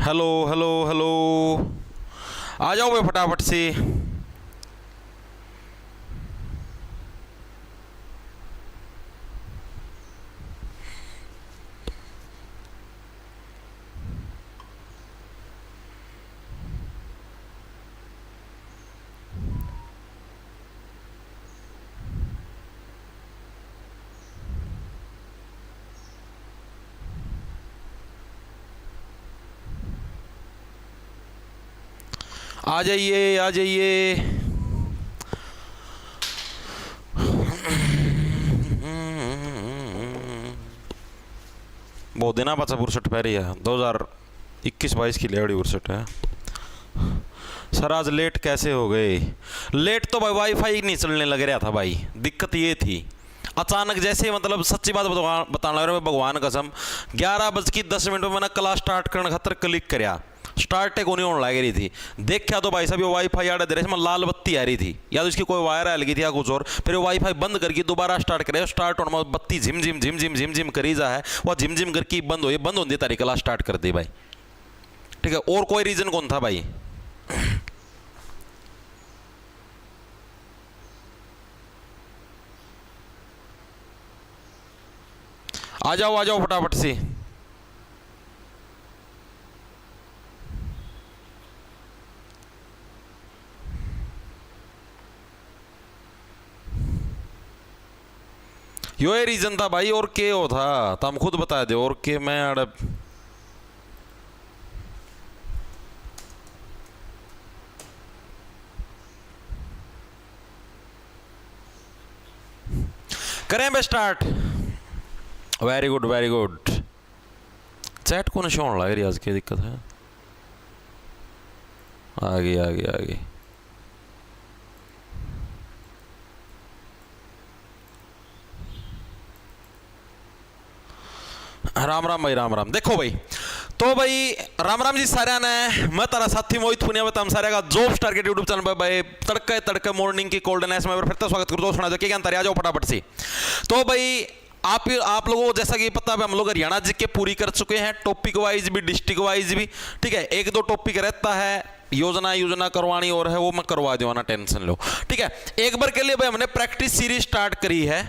Hello hello hello. आ जाओ भाई फटाफट से। आ जाइए आ जाइए। बहुत दिन बचा बुरसट पह रही है 2021-22 की लेवड़ी बुरसट है। सर आज लेट कैसे हो गए? लेट तो भाई वाईफाई नहीं चलने लग रहा था भाई, दिक्कत ये थी। अचानक जैसे मतलब सच्ची बात बताने लग रहा मैं भगवान कसम 11:10 में मैंने क्लास स्टार्ट करने खातर क्लिक कराया, स्टार्ट टेक होने लग रही थी। देखा तो भाई साहब ये वाईफाई आड़े दे रहे लाल बत्ती आ रही थी, या तो इसकी कोई वायर आ लगी थी या कुछ और। फिर वाईफाई बंद करके दोबारा स्टार्ट करे, स्टार्ट होने में बत्ती झिम झिम झिम झिम झिम झिम करी जा है, वह झिम झिम करके बंद होती तारी क्लास स्टार्ट कर दी भाई। ठीक है, और कोई रीजन कौन था भाई? आ जाओ फटाफट से। यो ये रीजन था भाई, और के हो था तो हम खुद बता दे। और के मैं अड़ब करें बे start. Very good very good. Chat को नहीं होने लग रही आज की दिक्कत है। आगे आगे आगे। राम राम भाई, राम राम। देखो भाई, तो भाई राम राम जी सारे ने। मैं तारा साथी मोहित पुनिया बताऊं सारे का जॉब स्टार के यूट्यूब चैनल पर भाई तड़के तड़के मॉर्निंग की कोल्डन एस में फिर तो स्वागत करता हूं। सुना जो क्या आ जाओ फटाफट से। तो भाई आप लोगों को जैसा कि पता है हम लोग हरियाणा जीके पूरी कर चुके हैं, टॉपिक वाइज भी डिस्ट्रिक्ट वाइज भी। ठीक है, एक दो टॉपिक रहता है योजना करवानी और है, वो मैं करवा दूंगा ना, टेंशन लो। ठीक है, एक बार के लिए भाई हमने प्रैक्टिस सीरीज स्टार्ट करी है,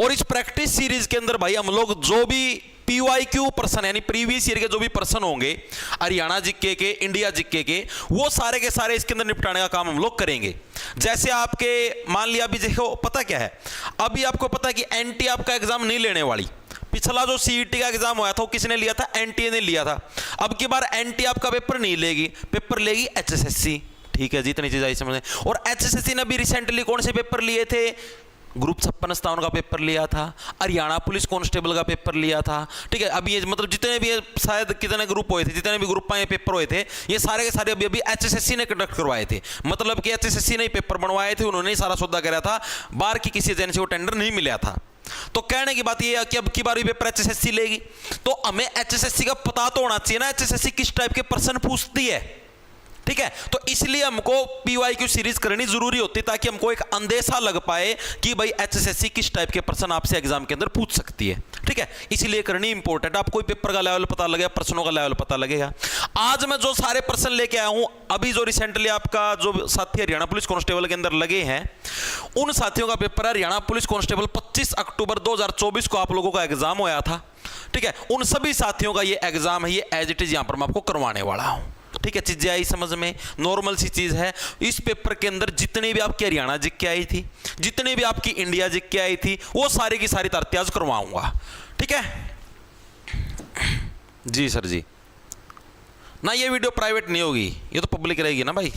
और इस प्रैक्टिस सीरीज के अंदर भाई हम लोग जो भी PYQ पर्सन यानी प्रीवियस ईयर के जो भी पर्सन होंगे हरियाणा जीके के, इंडिया जीके के, वो सारे के सारे इसके अंदर निपटाने का काम हम लोग करेंगे। जैसे आपके मान लिया अभी देखो पता क्या है, अभी आपको पता है कि NT आपका एग्जाम नहीं लेने वाली। पिछला जो CET का एग्जाम हुआ था वो किसने लिया था? NTA ने लिया था। अब की बार NTA आपका पेपर नहीं लेगी, पेपर लेगी HSSC। ठीक है जी, इतनी चीज आई समझ में। और HSSC ने भी रिसेंटली कौन से पेपर लिए थे? ग्रुप 56-57 का पेपर लिया था, हरियाणा पुलिस कांस्टेबल का पेपर लिया था। ठीक है, अभी ये मतलब जितने भी शायद कितने ग्रुप हुए थे, जितने भी ग्रुप में पेपर हुए थे, ये सारे के सारे अभी HSSC ने कंडक्ट करवाए थे। मतलब कि HSSC ने पेपर बनवाए थे, उन्होंने सारा सौदा करा था, बाहर की किसी एजेंसी को टेंडर नहीं मिला था। तो कहने की बात यह है कि अब की बार भी पेपर HSSC लेगी, तो हमें HSSC का पता तो होना चाहिए ना, HSSC किस टाइप के प्रश्न पूछती है। ठीक है, तो इसलिए हमको PYQ सीरीज करनी जरूरी होती, ताकि हमको एक अंदेशा लग पाए कि भाई HSSC किस टाइप के प्रश्न आपसे एग्जाम के अंदर पूछ सकती है। ठीक है, इसलिए करनी इंपॉर्टेंट। आपको पेपर का लेवल पता लगेगा, प्रश्नों का लेवल पता लगेगा। आज मैं जो सारे प्रश्न लेके आया हूं, अभी जो रिसेंटली आपका जो साथी हरियाणा पुलिस कांस्टेबल के अंदर लगे हैं, उन साथियों का पेपर है हरियाणा पुलिस कांस्टेबल 25 अक्टूबर 2024 को आप लोगों का एग्जाम होया था। ठीक है, उन सभी साथियों का ये एग्जाम है, ये एज इट इज यहां पर मैं आपको करवाने वाला हूं। ठीक है, चीजें आई समझ में, नॉर्मल सी चीज है। इस पेपर के अंदर जितनी भी आपकी हरियाणा जीके आई थी, जितनी भी आपकी इंडिया जीके आई थी, वो सारी की सारी तरती आज करवाऊंगा। ठीक है जी सर जी। ना ये वीडियो प्राइवेट नहीं होगी, ये तो पब्लिक रहेगी ना भाई।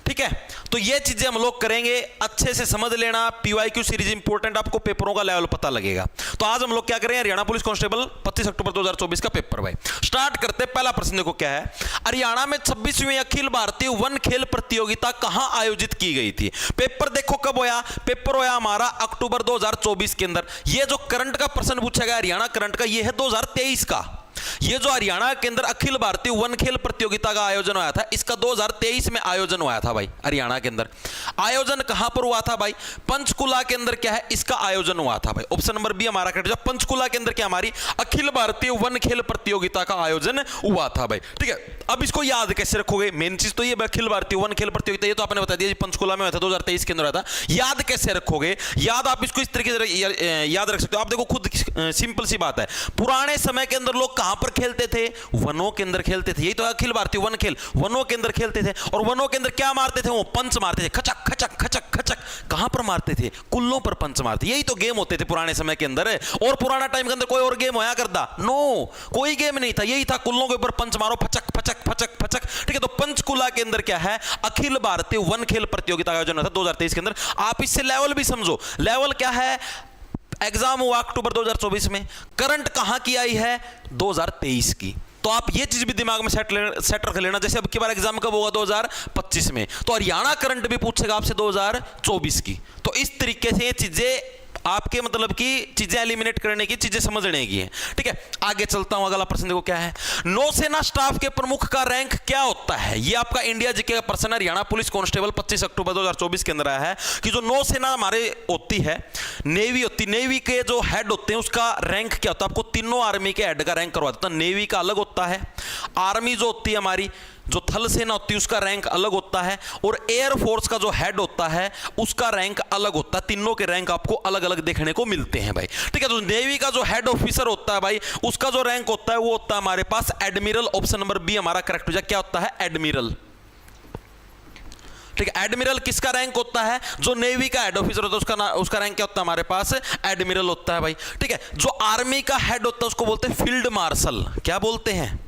ठीक है, तो ये चीजें हम लोग करेंगे, अच्छे से समझ लेना। PYQ सीरीज इंपॉर्टेंट, आपको पेपरों का लेवल पता लगेगा। तो आज हम लोग क्या करेंगे, हरियाणा पुलिस कांस्टेबल 25 अक्टूबर 2024 का पेपर भाई स्टार्ट करते। पहला प्रश्न देखो क्या है, हरियाणा में 26वीं अखिल भारतीय वन खेल प्रतियोगिता कहां आयोजित की गई थी? पेपर देखो कब होया, पेपर होया हमारा अक्टूबर 2024 के अंदर। ये जो करंट का प्रश्न पूछा गया हरियाणा करंट का, ये है 2023 का। ये जो हरियाणा के अंदर अखिल भारतीय वन खेल प्रतियोगिता का आयोजन हुआ था, इसका 2023 में आयोजन हुआ था भाई। हरियाणा के अंदर आयोजन कहां पर हुआ था भाई? पंचकुला के अंदर क्या है, इसका आयोजन हुआ था भाई। ऑप्शन नंबर बी हमारा करेक्ट। पंचकुला के अंदर क्या हमारी अखिल भारतीय वन खेल प्रतियोगिता का आयोजन हुआ था भाई। ठीक है, अब इसको याद कैसे रखोगे? मेन चीज तो ये अखिल भारतीय वन खेल प्रतियोगिता, ये तो आपने बता दिया पंचकुला में हुआ था, 2023 के अंदर हुआ था। याद कैसे रखोगे? याद आप इसको इस तरीके से याद रख सकते हो। आप देखो खुद सिंपल सी बात है, पुराने समय के अंदर लोग कहां पर खेलते थे? वनों के अंदर खेलते थे। यही तो अखिल भारतीय वन खेल, वनों के अंदर खेलते थे। और वनों के अंदर क्या मारते थे? वो पंच मारते थे, खचक खचक खचक खचक। कहां पर मारते थे? कुल्लों पर पंच मारते। यही तो गेम होते थे पुराने समय के अंदर। और पुराना टाइम के अंदर कोई और गेम होया करता? नो, कोई गेम नहीं था। यही था, कुल्लों के ऊपर पंच मारो, फचक फचक फचक फचक। ठीक है, तो पंचकुला के अंदर क्या है? अखिल भारतीय वन खेल प्रतियोगिता का आयोजन हुआ था 2023 के अंदर। आप इससे लेवल भी समझो। लेवल क्या है? एग्जाम हुआ अक्टूबर 2024 में, करंट कहां की आई है? 2023 की। तो आप ये चीज भी दिमाग में सेट रख लेना। जैसे अब की बार एग्जाम कब होगा? 2025 में। तो हरियाणा करंट भी पूछेगा आपसे 2024 की। तो इस तरीके से ये चीजें आपके मतलब की चीजें एलिमिनेट करने की, चीजें समझने की है। ठीक है, आगे चलता हूं। अगला प्रश्न देखो क्या है। नौसेना स्टाफ के प्रमुख का रैंक क्या होता है? ये आपका इंडिया जीके का प्रश्न है। हरियाणा पुलिस कांस्टेबल 25 अक्टूबर 2024 के अंदर आया है कि जो नौसेना हमारे होती है, नेवी होती, नेवी के जो हेड होते हैं उसका रैंक क्या होता है? आपको तीनों आर्मी के हेड का रैंक करवा देता है। नेवी का अलग होता है, आर्मी जो होती है हमारी, जो थल सेना होती है उसका रैंक अलग होता है, और एयर फोर्स का जो हेड होता है उसका रैंक अलग होता है। तीनों के रैंक आपको अलग अलग देखने को मिलते हैं भाई। ठीक है, तो नेवी का जो हेड ऑफिसर होता है भाई, उसका जो रैंक होता है वो होता है हमारे पास एडमिरल। ऑप्शन नंबर बी हमारा करेक्ट हो जाए। क्या होता है? एडमिरल। ठीक है, एडमिरल किसका रैंक होता है? जो नेवी का हेड ऑफिसर होता है उसका रैंक क्या होता है हमारे पास? एडमिरल होता है भाई। ठीक है, जो आर्मी का हेड होता है उसको बोलते हैं फील्ड मार्शल। क्या बोलते हैं?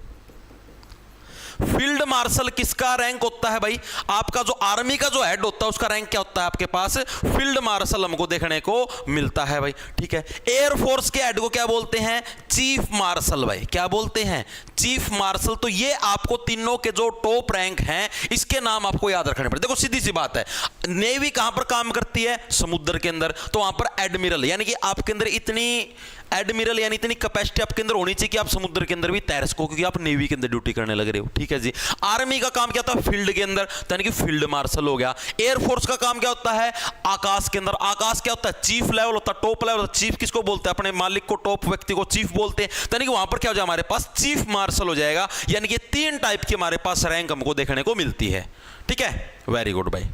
फील्ड मार्शल किसका रैंक होता है भाई? आपका जो आर्मी का जो हेड होता है उसका रैंक क्या होता है आपके पास? फील्ड मार्शल हमको देखने को मिलता है भाई। ठीक है, एयर फोर्स के हेड को क्या बोलते हैं? चीफ मार्शल भाई। क्या बोलते हैं? Chief marshal. तो ये आपको तीनों के जो टॉप रैंक हैं इसके नाम आपको याद रखने पड़े। देखो सीधी सी बात है, नेवी कहां पर काम करती है? समुद्र के अंदर। तो वहां पर एडमिरल, यानी कि आपके अंदर इतनी एडमिरल यानी इतनी कैपेसिटी आपके अंदर होनी चाहिए कि आप समुद्र के अंदर भी तैर सको, क्योंकि आप नेवी के अंदर ड्यूटी करने लग रहे हो। ठीक है जी। आर्मी का काम क्या होता है? फील्ड के अंदर, यानी कि फील्ड मार्शल हो गया। एयरफोर्स का काम क्या होता है? आकाश के अंदर। आकाश क्या होता है? चीफ लेवल होता है, टॉप लेवल होता है। चीफ किसको बोलते हैं? अपने मालिक को, टॉप व्यक्ति को चीफ बोलते हैं। यानी कि वहां पर क्या हो जाए हमारे पास? चीफ मार्शल हो जाएगा। यानी कि 3 टाइप की हमारे पास रैंक हमको देखने को मिलती है। ठीक है, वेरी गुड भाई।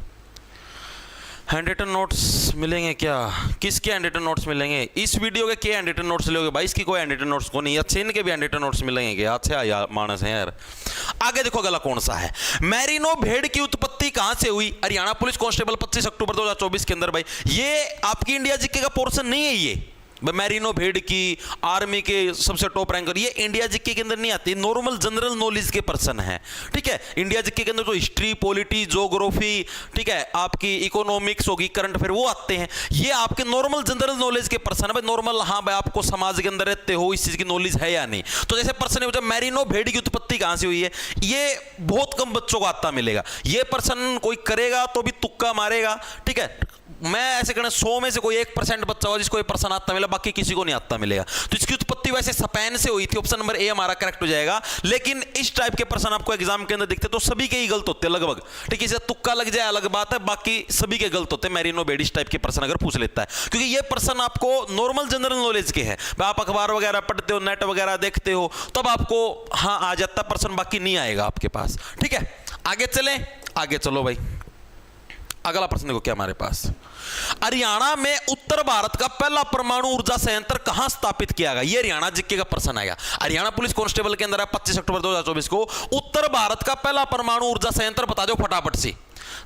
हैंड रिटन नोट्स मिलेंगे क्या? किसके हैंड रिटन नोट्स मिलेंगे? इस वीडियो के क्या हैंड रिटन नोट्स लोगे भाई? इसकी कोई हैंड रिटन नोट्स को नहीं। अच्छे इनके भी हैंड रिटन नोट्स मिलेंगे क्या? अच्छा यार मानस है यार। आगे देखो अगला कौन सा है। मैरिनो भेड़ की उत्पत्ति कहां से हुई? हरियाणा पुलिस कांस्टेबल 25 अक्टूबर 2024 के अंदर भाई। ये आपकी इंडिया जीके का पोर्शन नहीं है। ये मैरिनो भेड़ की आर्मी के सबसे टॉप रैंकर, ये इंडिया जीके के अंदर नहीं आती। नॉर्मल जनरल नॉलेज के पर्सन है। ठीक है, इंडिया जीके के अंदर तो हिस्ट्री, पॉलिटी, ज्योग्राफी, ठीक है, आपकी इकोनॉमिक्स होगी, करंट अफेयर, वो आते हैं। ये आपके नॉर्मल जनरल नॉलेज के पर्सन है भाई। नॉर्मल, हाँ भाई आपको समाज के अंदर रहते हो, इस चीज की नॉलेज है या नहीं। तो जैसे पर्सन है, मैरिनो भेड़ की उत्पत्ति कहां से हुई है, ये बहुत कम बच्चों को आता मिलेगा। ये पर्सन कोई करेगा तो भी तुक्का मारेगा। ठीक है, मैं ऐसे कहना 100 में से कोई 1% बच्चा होगा जिसको ये पर्सन आता मिला, बाकी किसी को नहीं आता मिलेगा। तो इसकी उत्पत्ति वैसे स्पेन से हुई थी। ऑप्शन नंबर ए हमारा करेक्ट हो जाएगा। लेकिन इस टाइप के पर्सन आपको एग्जाम के अंदर दिखते तो सभी के ही गलत होते हैं लगभग। ठीक है, इसे तुक्का लग जाए अलग बात है, बाकी सभी के गलत होते हैं। मैरिनो भेड़ इस टाइप के पर्सन अगर पूछ लेता है, क्योंकि ये पर्सन आपको नॉर्मल जनरल नॉलेज के है। आप अखबार वगैरह पढ़ते हो, नेट वगैरह देखते हो, तब आपको हाँ आ जाता पर्सन, बाकी नहीं आएगा आपके पास। ठीक है, आगे चले, आगे चलो भाई। अगला प्रश्न देखो क्या हमारे पास। हरियाणा में उत्तर भारत का पहला परमाणु ऊर्जा संयंत्र कहां स्थापित किया गया? ये हरियाणा जीके का प्रश्न आएगा। हरियाणा पुलिस कांस्टेबल के अंदर 25 अक्टूबर 2024 को उत्तर भारत का पहला परमाणु ऊर्जा संयंत्र बता दो फटाफट से।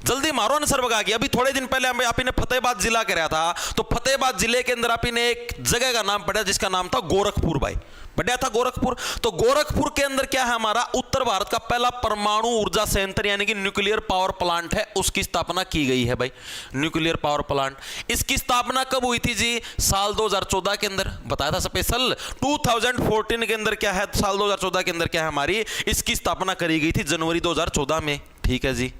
जल्दी मारो आंसर बगा के। अभी थोड़े दिन पहले आप ने फतेहाबाद जिला कराया था, तो फतेहाबाद जिले के अंदर आप ने एक जगह का नाम पढ़ा जिसका नाम था गोरखपुर भाई। बढ़िया था गोरखपुर। तो गोरखपुर के अंदर क्या है हमारा? उत्तर भारत का पहला परमाणु ऊर्जा संयंत्र यानी कि न्यूक्लियर पावर प्लांट है, उसकी स्थापना की गई है भाई। न्यूक्लियर पावर प्लांट, इसकी स्थापना कब हुई थी जी? साल 2014 के अंदर बताया था स्पेशल। 2014 के अंदर क्या है, साल 2014 के अंदर क्या है हमारी इसकी स्थापना करी गई थी जनवरी 2014 में। ठीक है जी,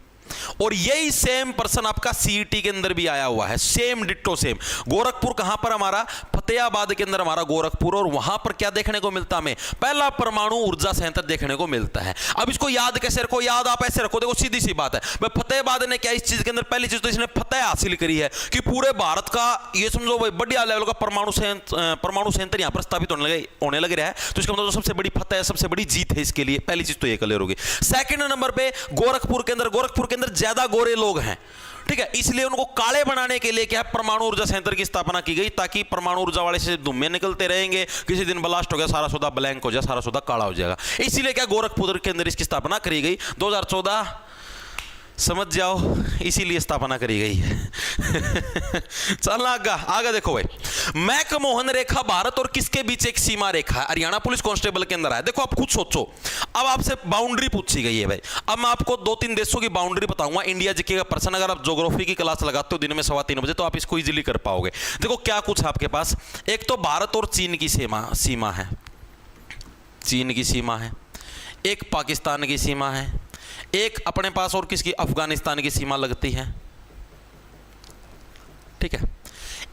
और यही सेम पर्सन आपका सीईटी के अंदर भी आया हुआ है, सेम डिट्टो सेम। गोरखपुर कहां पर हमारा, फतेहाबाद के अंदर हमारा गोरखपुर, और वहां पर क्या देखने को मिलता हमें, पहला परमाणु ऊर्जा संयंत्र देखने को मिलता है। अब इसको याद कैसे रखो, याद आप ऐसे रखो, देखो सीधी सी बात है भाई, फतेहाबाद ने क्या इस चीज के अंदर पहली चीज तो इसने फतेह हासिल करी है कि पूरे भारत का ये समझो भाई बढ़िया लेवल का परमाणु संयंत्र यहां पर स्थापित होने लग रहा है। तो इसका मतलब सबसे बड़ी फतेह, सबसे बड़ी जीत है इसके लिए, पहली चीज तो ये क्लियर होगी। सेकंड नंबर पे गोरखपुर के अंदर ज्यादा गोरे लोग हैं, ठीक है, इसलिए उनको काले बनाने के लिए क्या है, परमाणु ऊर्जा संयंत्र की स्थापना की गई, ताकि परमाणु ऊर्जा वाले से धुएं निकलते रहेंगे, किसी दिन ब्लास्ट हो गया सारा सौदा ब्लैंक हो जाए, सारा सौदा काला हो जाएगा। इसीलिए क्या गोरखपुर के अंदर इसकी स्थापना करी गई 2014, समझ जाओ, इसीलिए स्थापना करी गई है। चलना आगे देखो भाई, मैकमोहन रेखा भारत और किसके बीच एक सीमा रेखा है, हरियाणा पुलिस कांस्टेबल के अंदर है। देखो आप खुद सोचो, अब आपसे बाउंड्री पूछी गई है भाई, अब मैं आपको 2-3 देशों की बाउंड्री बताऊंगा, इंडिया जीके का पर्सन, अगर आप ज्योग्राफी की क्लास लगाते हो दिन में 3:15 बजे तो आप इसको इजीली कर पाओगे। देखो क्या कुछ आपके पास, एक तो भारत और चीन की सीमा है, चीन की सीमा है, एक पाकिस्तान की सीमा है, एक अपने पास और किसकी, अफगानिस्तान की सीमा लगती है, ठीक है।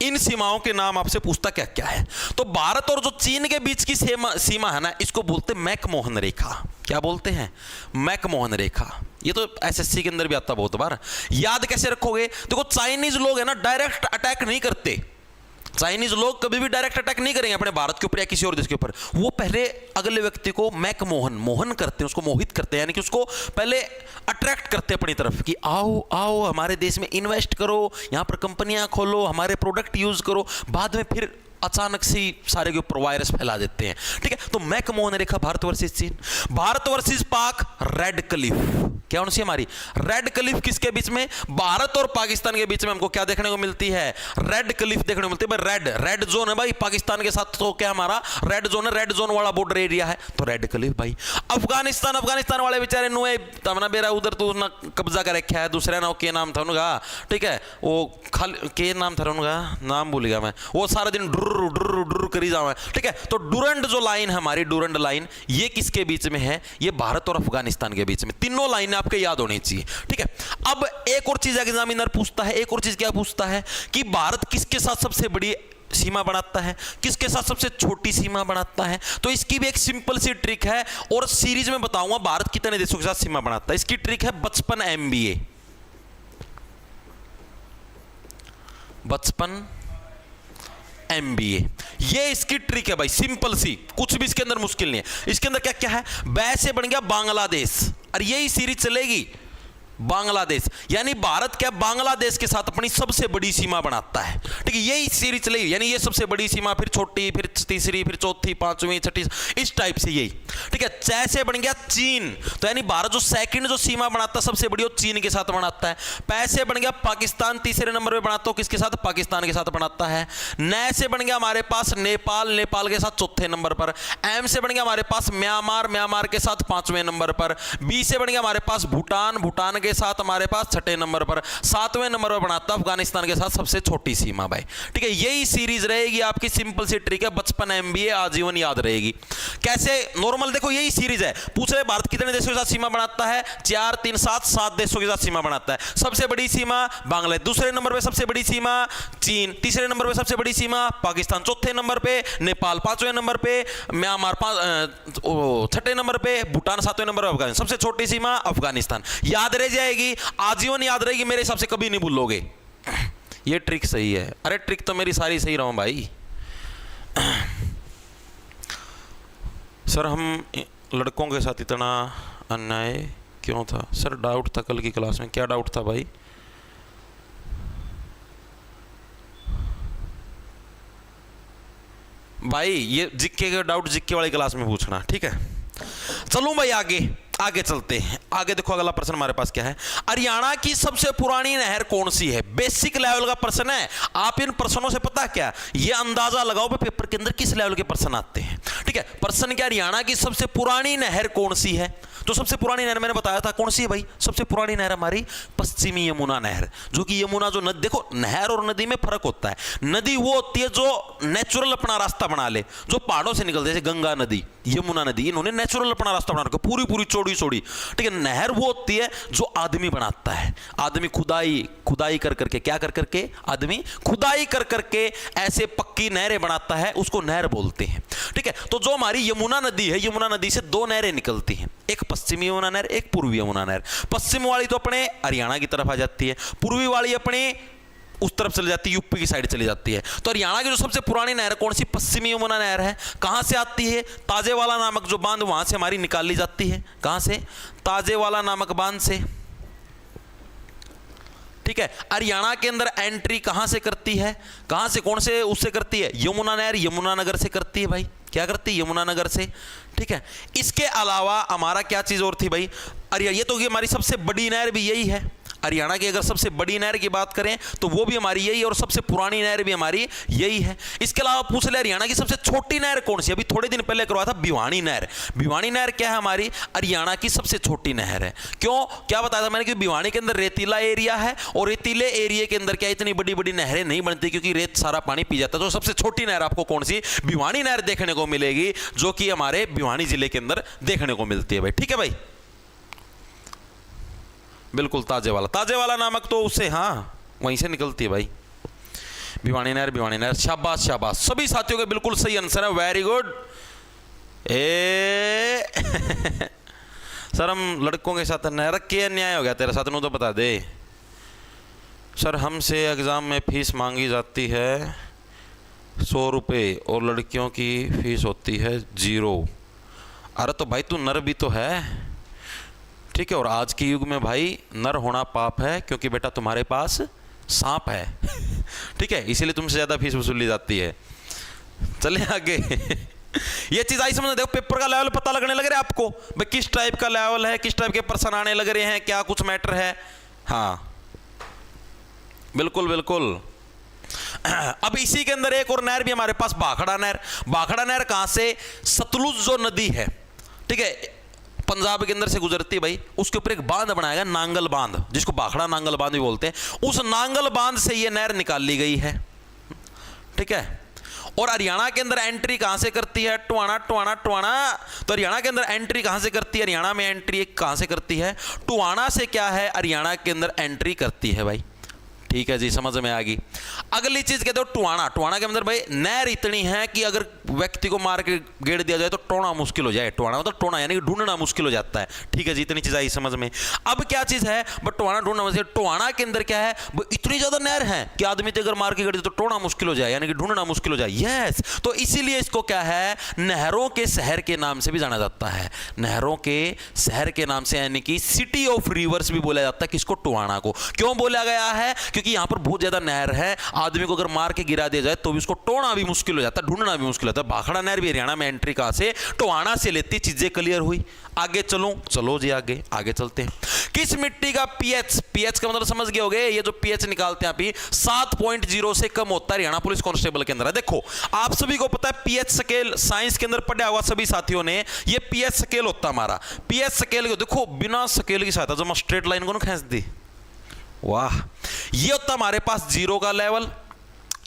इन सीमाओं के नाम आपसे पूछता क्या क्या है, तो भारत और जो चीन के बीच की सीमा है ना, इसको बोलते हैं मैकमोहन रेखा। क्या बोलते हैं, मैकमोहन रेखा। ये तो एसएससी के अंदर भी आता बहुत बार, याद कैसे रखोगे, देखो चाइनीज लोग है ना डायरेक्ट अटैक नहीं करते, चाइनीज लोग कभी भी डायरेक्ट अटैक नहीं करेंगे अपने भारत के ऊपर या किसी और देश के ऊपर, वो पहले अगले व्यक्ति को मोहन करते हैं, उसको मोहित करते हैं, यानी कि उसको पहले अट्रैक्ट करते हैं अपनी तरफ कि आओ आओ हमारे देश में इन्वेस्ट करो, यहां पर कंपनियां खोलो, हमारे प्रोडक्ट यूज करो, बाद में फिर अचानक से सारे के ऊपर वायरस फैला देते हैं, ठीक है। तो मैकमोहन रेखा भारत वर्सेस चीन, भारत वर्सेस पाक, रेड क्लिफ, क्या होनी चाहिए हमारी, रेड क्लिफ किसके बीच में, भारत और पाकिस्तान के बीच में हमको क्या देखने को मिलती है, रेड क्लिफ देखने को मिलती है भाई, रेड जोन है भाई पाकिस्तान के साथ, तो क्या हमारा रेड जोन है, रेड जोन वाला बॉर्डर एरिया है, तो रेड क्लिफ भाई। अफगानिस्तान वाले बेचारे नुए तमना बेरा उधर तो ना कब्जा कर रखा है, दूसरा ना के नाम था उनका, ठीक है, वो खाली के नाम था उनका, नाम भूल गया मैं, वो सारा दिन डुर करी जावा, ठीक है। तो डुरंड जो लाइन है हमारी, डुरंड लाइन, ये किसके बीच में है, ये भारत और अफगानिस्तान के बीच में, तीनों लाइनें आपके याद होनी चाहिए, ठीक है। अब एक और चीज एग्जामिनर पूछता है, एक और चीज क्या पूछता है कि भारत किसके साथ सबसे बड़ी सीमा बनाता है, किसके साथ सबसे छोटी सीमा बनाता है, तो इसकी भी एक सिंपल सी ट्रिक है, और सीरीज में बताऊंगा भारत कितने देशों के साथ सीमा बनाता है। इसकी ट्रिक है 55 MBA, 55 MBA, ये इसकी ट्रिक है भाई, सिंपल सी, कुछ भी इसके अंदर मुश्किल नहीं है। इसके अंदर क्या क्या है, बै से बन गया बांग्लादेश, और यही सीरीज चलेगी, बांग्लादेश, यानी भारत क्या बांग्लादेश के साथ अपनी सबसे बड़ी सीमा बनाता है, ठीक है, यही सीरीज चलेगी, यानी ये सबसे बड़ी सीमा, फिर छोटी, फिर तीसरी, फिर चौथी, पांचवी, छठी, इस टाइप से यही, ठीक है। जैसे बन गया चीन, तो यानी भारत जो सेकंड जो सीमा बनाता है सबसे बड़ी, वो चीन के साथ बनाता है। पैसे बन गया पाकिस्तान, तीसरे नंबर पे बनाता हो, किसके साथ, पाकिस्तान के साथ बनाता है। नए से बन गया हमारे पास नेपाल के साथ चौथे नंबर पर। एम से बन गया हमारे पास म्यांमार के साथ 5वें नंबर पर। बी से बन गया हमारे पास भूटान के साथ हमारे पास 6ठे नंबर पर। 7वें नंबर पर बनाता अफगानिस्तान के साथ सबसे छोटी सीमा भाई, ठीक है। यही सीरीज रहेगी आपकी, सिंपल सी ट्रिक है, 55 MBA आजीवन याद रहेगी। कैसे, नॉर्मल देखो यही सीरीज है, पूछ रहे भारत कितने देशों के साथ सीमा बनाता है, 4 3 7 देशों के साथ सीमा बनाता है। सबसे बड़ी सीमा बांग्लादेश, दूसरे नंबर पे सबसे बड़ी सीमा चीन, तीसरे नंबर पे सबसे बड़ी सीमा पाकिस्तान, चौथे नंबर पे नेपाल, 5वें नंबर पे म्यांमार, 6ठे नंबर पे भूटान, 7वें नंबर पे अफगानिस्तान, सबसे छोटी सीमा अफगानिस्तान। याद रह जाएगी, आजीवन याद रहेगी, मेरे हिसाब से कभी नहीं भूलोगे। ये ट्रिक सही है, अरे ट्रिक तो मेरी सारी सही रहा भाई। सर हम लड़कों के साथ इतना अन्याय क्यों था, सर डाउट था कल की क्लास में। क्या डाउट था भाई, ये जिक्के का डाउट जिक्के वाली क्लास में पूछना, ठीक है। चलो भाई आगे चलते हैं। आगे देखो अगला प्रश्न हमारे पास क्या है, हरियाणा की सबसे पुरानी नहर कौन सी है। बेसिक लेवल का प्रश्न है, आप इन प्रश्नों से पता क्या, ये अंदाजा लगाओ पेपर के अंदर किस लेवल के प्रश्न आते हैं, ठीक है। प्रश्न क्या, हरियाणा की सबसे पुरानी नहर कौन सी है, तो सबसे पुरानी नहर मैंने बताया था कौन सी है भाई, सबसे पुरानी नहर हमारी पश्चिमी यमुना नहर, जो कि यमुना जो नदी, देखो नहर और नदी में फर्क होता है। नदी वो होती है जो नेचुरल अपना रास्ता बना ले, जो पहाड़ों से निकलती है, जैसे गंगा नदी, यमुना नदी, इन्होंने नेचुरल अपना रास्ता बना रखा, पूरी चौड़ी थोड़ी छोड़ी, ठीक है। नहर वो होती है जो आदमी बनाता है, आदमी खुदाई कर करके, क्या कर करके, आदमी खुदाई कर करके ऐसे पक्की नहरें बनाता है, उसको नहर बोलते हैं, ठीक है। तो जो हमारी यमुना नदी है, यमुना नदी से दो नहरें निकलती हैं, एक पश्चिमी यमुना नहर, एक पूर्वी यमुना नहर। पश्चिम वाली तो अपने हरियाणा की तरफ आ जाती है, पूर्वी वाली अपने उस तरफ चली जाती है, यूपी की साइड चली जाती है। तो हरियाणा की जो सबसे पुरानी नहर कौन सी, पश्चिमी यमुना नहर है। कहां से आती है, ताजेवाला नामक जो बांध, वहां से हमारी निकाली जाती है। कहां से, ताजेवाला नामक बांध से, ठीक है। हरियाणा के अंदर एंट्री कहां से करती है, कहां से, कौन से उससे करती है, यमुना नहर यमुनानगर से करती है भाई, क्या करती है, यमुनानगर से, ठीक है। इसके अलावा हमारा क्या चीज और थी भाई, अरे ये तो हमारी सबसे बड़ी नहर भी यही है हरियाणा की। अगर सबसे बड़ी नहर की बात करें तो वो भी हमारी यही है, और सबसे पुरानी नहर भी हमारी यही है। इसके अलावा पूछ ले हरियाणा की सबसे छोटी नहर कौन सी, अभी थोड़े दिन पहले करवाया था, भिवानी नहर। भिवानी नहर क्या है, हमारी हरियाणा की सबसे छोटी नहर है। क्यों, क्या बताया था मैंने कि भिवानी के अंदर रेतीला एरिया है, और रेतीले एरिया के अंदर क्या इतनी बड़ी बड़ी नहरें नहीं बनती, क्योंकि रेत सारा पानी पी जाता है। तो सबसे छोटी नहर आपको कौन सी, भिवानी नहर देखने को मिलेगी, जो कि हमारे भिवानी जिले के अंदर देखने को मिलती है भाई, ठीक है भाई, बिल्कुल। ताजेवाला नामक तो उससे, हाँ वहीं से निकलती है भाई, भिवानी नहर, भिवानी नहर। शाबाश शाबाश, सभी साथियों के बिल्कुल सही आंसर है, वेरी गुड। सर हम लड़कों के साथ नहर के अन्याय हो गया तेरे साथ, नू तो बता दे। सर हमसे एग्जाम में फीस मांगी जाती है 100 रुपये, और लड़कियों की फीस होती है 0। अरे तो भाई तू नर भी तो है, ठीक है। और आज के युग में भाई नर होना पाप है, क्योंकि बेटा तुम्हारे पास सांप है, ठीक है, इसीलिए तुमसे ज्यादा फीस वसूली जाती है। चले आगे। ये चीज आई समझ, देखो पेपर का लेवल पता लगने लग रहा है आपको, भाई किस टाइप का लेवल है, किस टाइप के प्रश्न आने लग रहे हैं, क्या कुछ मैटर है। हाँ बिल्कुल बिल्कुल। अब इसी के अंदर एक और नहर भी हमारे पास, भाखड़ा नहर। भाखड़ा नहर कहां से, सतलुज जो नदी है, ठीक है, पंजाब के अंदर से गुजरती है भाई, उसके ऊपर एक बांध बनाया गया, नांगल बांध, जिसको भाखड़ा नांगल बांध भी बोलते हैं। उस नांगल बांध से ये नहर निकाल ली गई है, ठीक है। और हरियाणा के अंदर एंट्री कहां से करती है, टुआना टुआना टुआना। तो हरियाणा के अंदर एंट्री कहां से करती है, हरियाणा में एंट्री कहां से करती है, टुआना से क्या है, हरियाणा के अंदर एंट्री करती है भाई, ठीक है जी, समझ में आ गई। अगली चीज कहते हो टुआना। टुआना के अंदर भाई नहर इतनी है कि अगर व्यक्ति को मार के गेड़ दिया जाए तो टोना मुश्किल हो जाए। टुआना मतलब टोना यानी कि ढूंढना मुश्किल हो जाता है, ठीक है जी, इतनी चीज आई समझ में। अब क्या चीज है, बट टुआना ढूंढना मुश्किल। टुआना के अंदर क्या है, इतनी ज्यादा नहर है कि आदमी अगर मार के गेड़ दिया तो टोना मुश्किल हो जाए, यानी कि ढूंढना मुश्किल हो जाए। यस, तो इसीलिए इसको क्या है, नहरों के शहर के नाम से भी जाना जाता है, नहरों के शहर के नाम से, यानी कि सिटी ऑफ रिवर्स भी बोला जाता है किसको, टुआना को। क्यों बोला गया है, क्योंकि यहां पर बहुत ज्यादा नहर है, आदमी को अगर मार के गिरा दिया जाए तो भी उसको टोना भी मुश्किल हो जाता है, ढूंढना भी मुश्किल होता है। भाखड़ा नहर भी हरियाणा में एंट्री कहां से, टोआना से लेती। चीजें क्लियर हुई, आगे चलो जी, आगे चलते हैं। किस मिट्टी का पीएच का मतलब समझ गए होगे, ये जो पीएच निकालते हैं अभी 7.0 से कम होता है हरियाणा पुलिस कांस्टेबल के अंदर है। देखो आप सभी को पता है पीएच स्केल, साइंस के अंदर पढ़ा हुआ सभी साथियों ने, ये पीएच स्केल होता है हमारा। पीएच स्केल को देखो, बिना स्केल की सहायता जब स्ट्रेट लाइन को ना खींच दी, वाह, ये होता हमारे पास 0 का लेवल,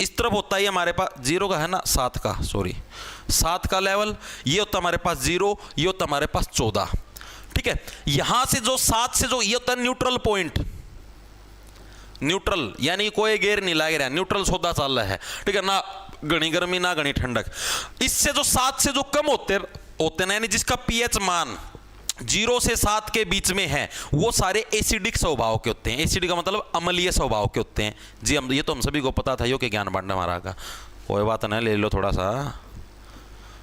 इस तरफ होता है हमारे पास 0 का है ना, 7 का, सॉरी 7 का लेवल, ये होता हमारे पास 0, ये होता हमारे पास 14, ठीक है। यहां से जो 7 से जो ये होता है न्यूट्रल पॉइंट, न्यूट्रल यानी कोई गेयर नहीं लग रहा, न्यूट्रल सौदा चल रहा है, ठीक है ना, घनी गर्मी ना घनी ठंडक। इससे जो 7 से जो कम होते ना, यानी जिसका पीएच मान 0 से 7 के बीच में है, वो सारे एसिडिक स्वभाव के होते हैं। एसिडिक का मतलब अम्लीय स्वभाव के होते हैं जी, हम ये तो हम सभी को पता था, यो के ज्ञान बांटना हमारा का, कोई बात नहीं, ले लो थोड़ा सा,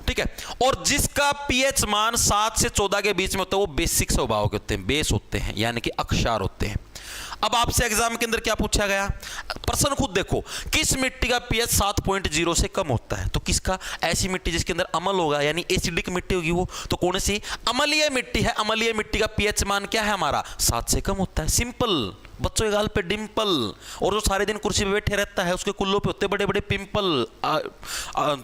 ठीक है। और जिसका पीएच मान 7 से 14 के बीच में होता है, वो बेसिक स्वभाव के होते हैं, बेस होते हैं, यानी कि अक्षार होते हैं। अब आपसे एग्जाम के अंदर क्या पूछा गया, प्रश्न खुद देखो, किस मिट्टी का पीएच 7.0 से कम होता है, तो किसका, ऐसी मिट्टी जिसके अंदर अम्ल होगा, यानी एसिडिक मिट्टी होगी वो, तो कौन सी, अम्लीय मिट्टी है। अम्लीय मिट्टी का पीएच मान क्या है हमारा, 7 से कम होता है। सिंपल, बच्चों के गाल पे डिंपल, और जो सारे दिन कुर्सी पे बैठे रहता है उसके कुल्लों पे होते बड़े बड़े पिंपल,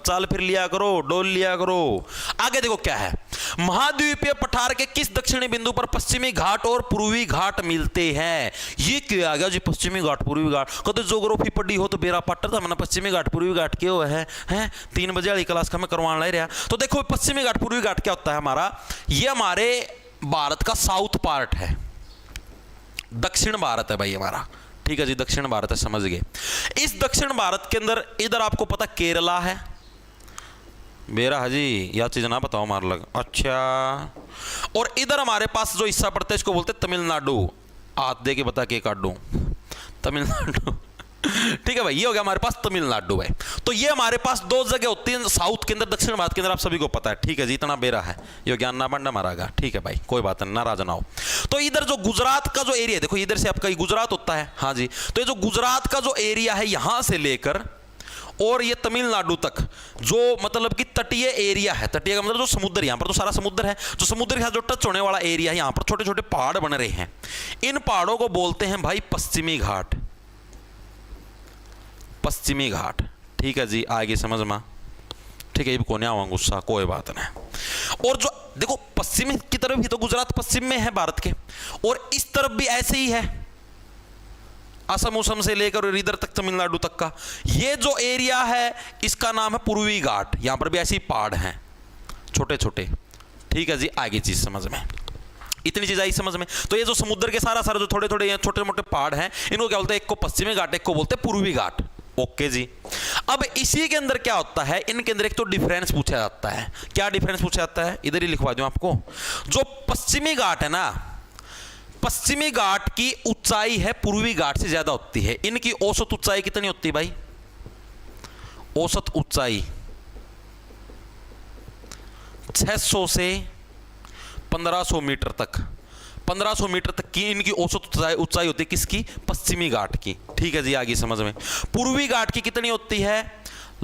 चाल फिर लिया करो, डोल लिया करो। आगे देखो क्या है, महाद्वीपीय पठार के किस दक्षिणी बिंदु पर पश्चिमी घाट और पूर्वी घाट मिलते हैं। ये क्या आ गया जी, पश्चिमी घाट पूर्वी घाट, कदे ज्योग्राफी पढ़ी हो तो बेरा पाटर था, मैंने पश्चिमी घाट पूर्वी घाट के हैं 3 बजे वाली क्लास का मैं करवाने लग रहा। तो देखो पश्चिमी घाट पूर्वी घाट क्या होता है हमारा, ये हमारे भारत का साउथ पार्ट है, दक्षिण भारत है भाई हमारा, ठीक है जी, दक्षिण भारत है, समझ गए। इस दक्षिण भारत के अंदर इधर आपको पता केरला है, मेरा हाजी यह चीज ना बताओ मार लग, अच्छा। और इधर हमारे पास जो हिस्सा पड़ता है इसको बोलते हैं तमिलनाडु, हाथ दे के बता के काटू, तमिलनाडु, ठीक है भाई, ये हो गया हमारे पास तमिलनाडु है। तो ये हमारे पास दो जगह होती हैं साउथ के अंदर, दक्षिण भारत के अंदर, आप सभी को पता है, ठीक है जी, इतना बेरा है, ये ज्ञान ना बंडा मारागा, ठीक है भाई, कोई बात नहीं, नाराज ना हो। तो इधर जो गुजरात का जो एरिया, देखो इधर से आपका गुजरात होता है, हाँ जी, तो ये जो गुजरात का जो एरिया है यहां से लेकर और ये तमिलनाडु तक, जो मतलब कि तटीय एरिया है, तटीय का मतलब जो समुद्र, यहां पर तो सारा समुद्र है, जो समुद्र के साथ जो टच होने वाला एरिया है, यहां पर छोटे छोटे पहाड़ बन रहे हैं, इन पहाड़ों को बोलते हैं भाई पश्चिमी घाट, पश्चिमी घाट, ठीक है जी, आगे समझ में, ठीक है, ये कोने आवा गुस्सा, कोई बात नहीं। और जो देखो पश्चिम की तरफ ही तो गुजरात पश्चिम में है भारत के, और इस तरफ भी ऐसे ही है, असम उसम से लेकर इधर तक तमिलनाडु तक का ये जो एरिया है इसका नाम है पूर्वी घाट, यहां पर भी ऐसे ही पहाड़ हैं छोटे छोटे, ठीक है जी, आगे चीज समझ में, इतनी चीज आई समझ में। तो ये जो समुद्र के सारा जो थोड़े थोड़े छोटे मोटे पहाड़ हैं, इनको क्या बोलते हैं, एक को पश्चिमी घाट, एक को बोलते हैं पूर्वी घाट, ओके जी। अब इसी के अंदर क्या होता है, इनके अंदर एक तो डिफरेंस पूछा जाता है, क्या डिफरेंस पूछा जाता है, इधर ही लिखवा दूं आपको, जो पश्चिमी घाट है ना, पश्चिमी घाट की ऊंचाई है पूर्वी घाट से ज्यादा होती है, इनकी औसत ऊंचाई कितनी होती है भाई, औसत ऊंचाई 600 से 1500 मीटर तक, 1500 मीटर तक की इनकी औसत ऊंचाई होती है, किसकी, पश्चिमी घाट की, ठीक है जी, आगे समझ में। पूर्वी घाट की कितनी होती है,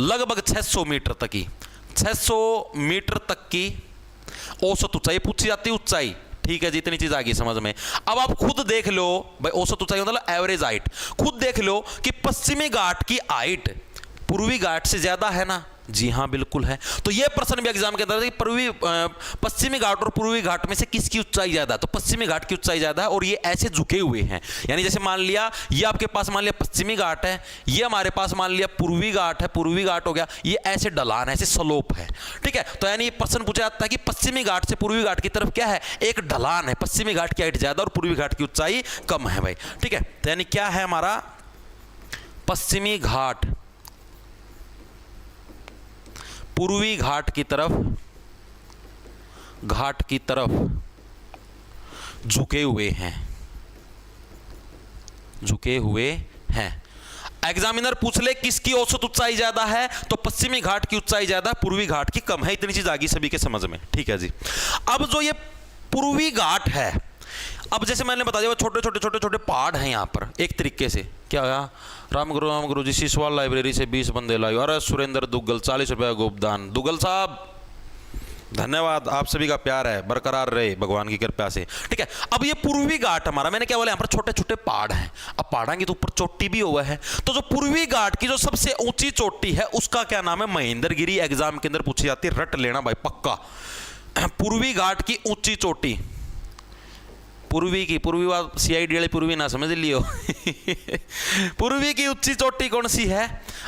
लगभग 600 मीटर तक की, 600 मीटर तक की औसत ऊंचाई पूछी जाती है, ऊंचाई, ठीक है जी, इतनी चीज आ गई समझ में। अब आप खुद देख लो भाई, औसत ऊंचाई मतलब एवरेज हाइट, खुद देख लो कि पश्चिमी घाट की हाइट पूर्वी घाट से ज्यादा है ना, जी हाँ बिल्कुल है। तो ये प्रश्न भी एग्जाम के अंदर पश्चिमी घाट और पूर्वी घाट में से किसकी ऊंचाई ज्यादा, तो पश्चिमी घाट की ऊंचाई ज्यादा है, और ये ऐसे झुके हुए हैं, यानी जैसे मान लिया ये आपके पास मान लिया पश्चिमी घाट है, ये हमारे पास मान लिया पूर्वी घाट है, पूर्वी घाट हो गया, ये ऐसे ढलान है, ऐसे स्लोप है, ठीक है। तो यानी ये प्रश्न पूछा जाता है कि पश्चिमी घाट से पूर्वी घाट की तरफ क्या है, एक ढलान है, पश्चिमी घाट की हाइट ज्यादा और पूर्वी घाट की ऊंचाई कम है भाई, ठीक है। तो यानी क्या है हमारा, पश्चिमी घाट पूर्वी घाट की तरफ झुके हुए हैं, झुके हुए हैं। एग्जामिनर पूछ ले किसकी औसत ऊंचाई ज्यादा है, तो पश्चिमी घाट की ऊंचाई ज्यादा, पूर्वी घाट की कम है, इतनी चीज आ गई सभी के समझ में, ठीक है जी। अब जो ये पूर्वी घाट है, अब जैसे मैंने बता दिया छोटे छोटे पहाड़ हैं यहाँ पर, एक तरीके से क्या होगा, रामगुरु जी सिसवाल लाइब्रेरी से 20 बंदे लाए, अरे सुरेंद्र दुग्गल 40 रुपया गोपदान, दुग्गल साहब धन्यवाद, आप सभी का प्यार है बरकरार रहे भगवान की कृपा से, ठीक है। अब ये पूर्वी घाट हमारा, मैंने क्या बोला, यहाँ पर छोटे छोटे पहाड़ हैं, अब पहाड़ों की तो ऊपर चोटी भी हुआ है, तो जो पूर्वी घाट की जो सबसे ऊंची चोटी है उसका क्या नाम है, महेंद्रगिरी, एग्जाम के अंदर पूछी जाती है, रट लेना भाई पक्का। पूर्वी घाट की ऊंची चोटी, पूर्वी बात CID वाली पूर्वी ना समझ लियो पूर्वी की ऊंची चोटी कौन सी है,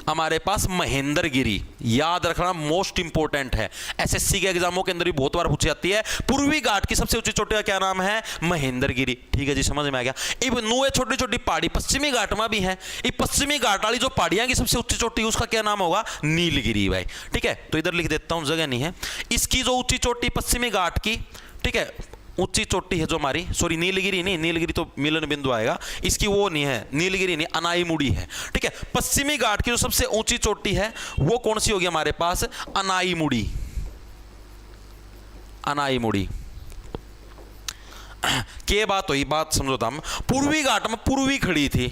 हमारे पास महेंद्रगिरी, याद रखना मोस्ट इंपोर्टेंट है, SSC के एग्जामों के अंदर भी बहुत बार पूछी जाती है। पूर्वी घाट की सबसे ऊंची चोटी का क्या नाम है, महेंद्रगिरी, ठीक है जी, समझ में आ गया। अब नुए छोटी छोटी पहाड़ी पश्चिमी घाट में भी है, ये पश्चिमी घाट वाली जो पहाड़ियां की सबसे ऊंची चोटी उसका क्या नाम होगा, नीलगिरी भाई, ठीक है। तो इधर लिख देता हूं, जगह नहीं है, इसकी जो ऊंची चोटी पश्चिमी घाट की, ठीक है, ऊंची चोटी है जो हमारी, सॉरी नीलगिरी नहीं, नीलगिरी तो मिलन बिंदु आएगा, इसकी वो नहीं है, नीलगिरी नहीं, अनाईमुड़ी है, ठीक है। पश्चिमी घाट की जो सबसे ऊंची चोटी है वो कौन सी होगी हमारे पास, अनाईमुड़ी, अनाईमुड़ी। के बात हुई, बात समझो हम, पूर्वी घाट में पूर्वी खड़ी थी,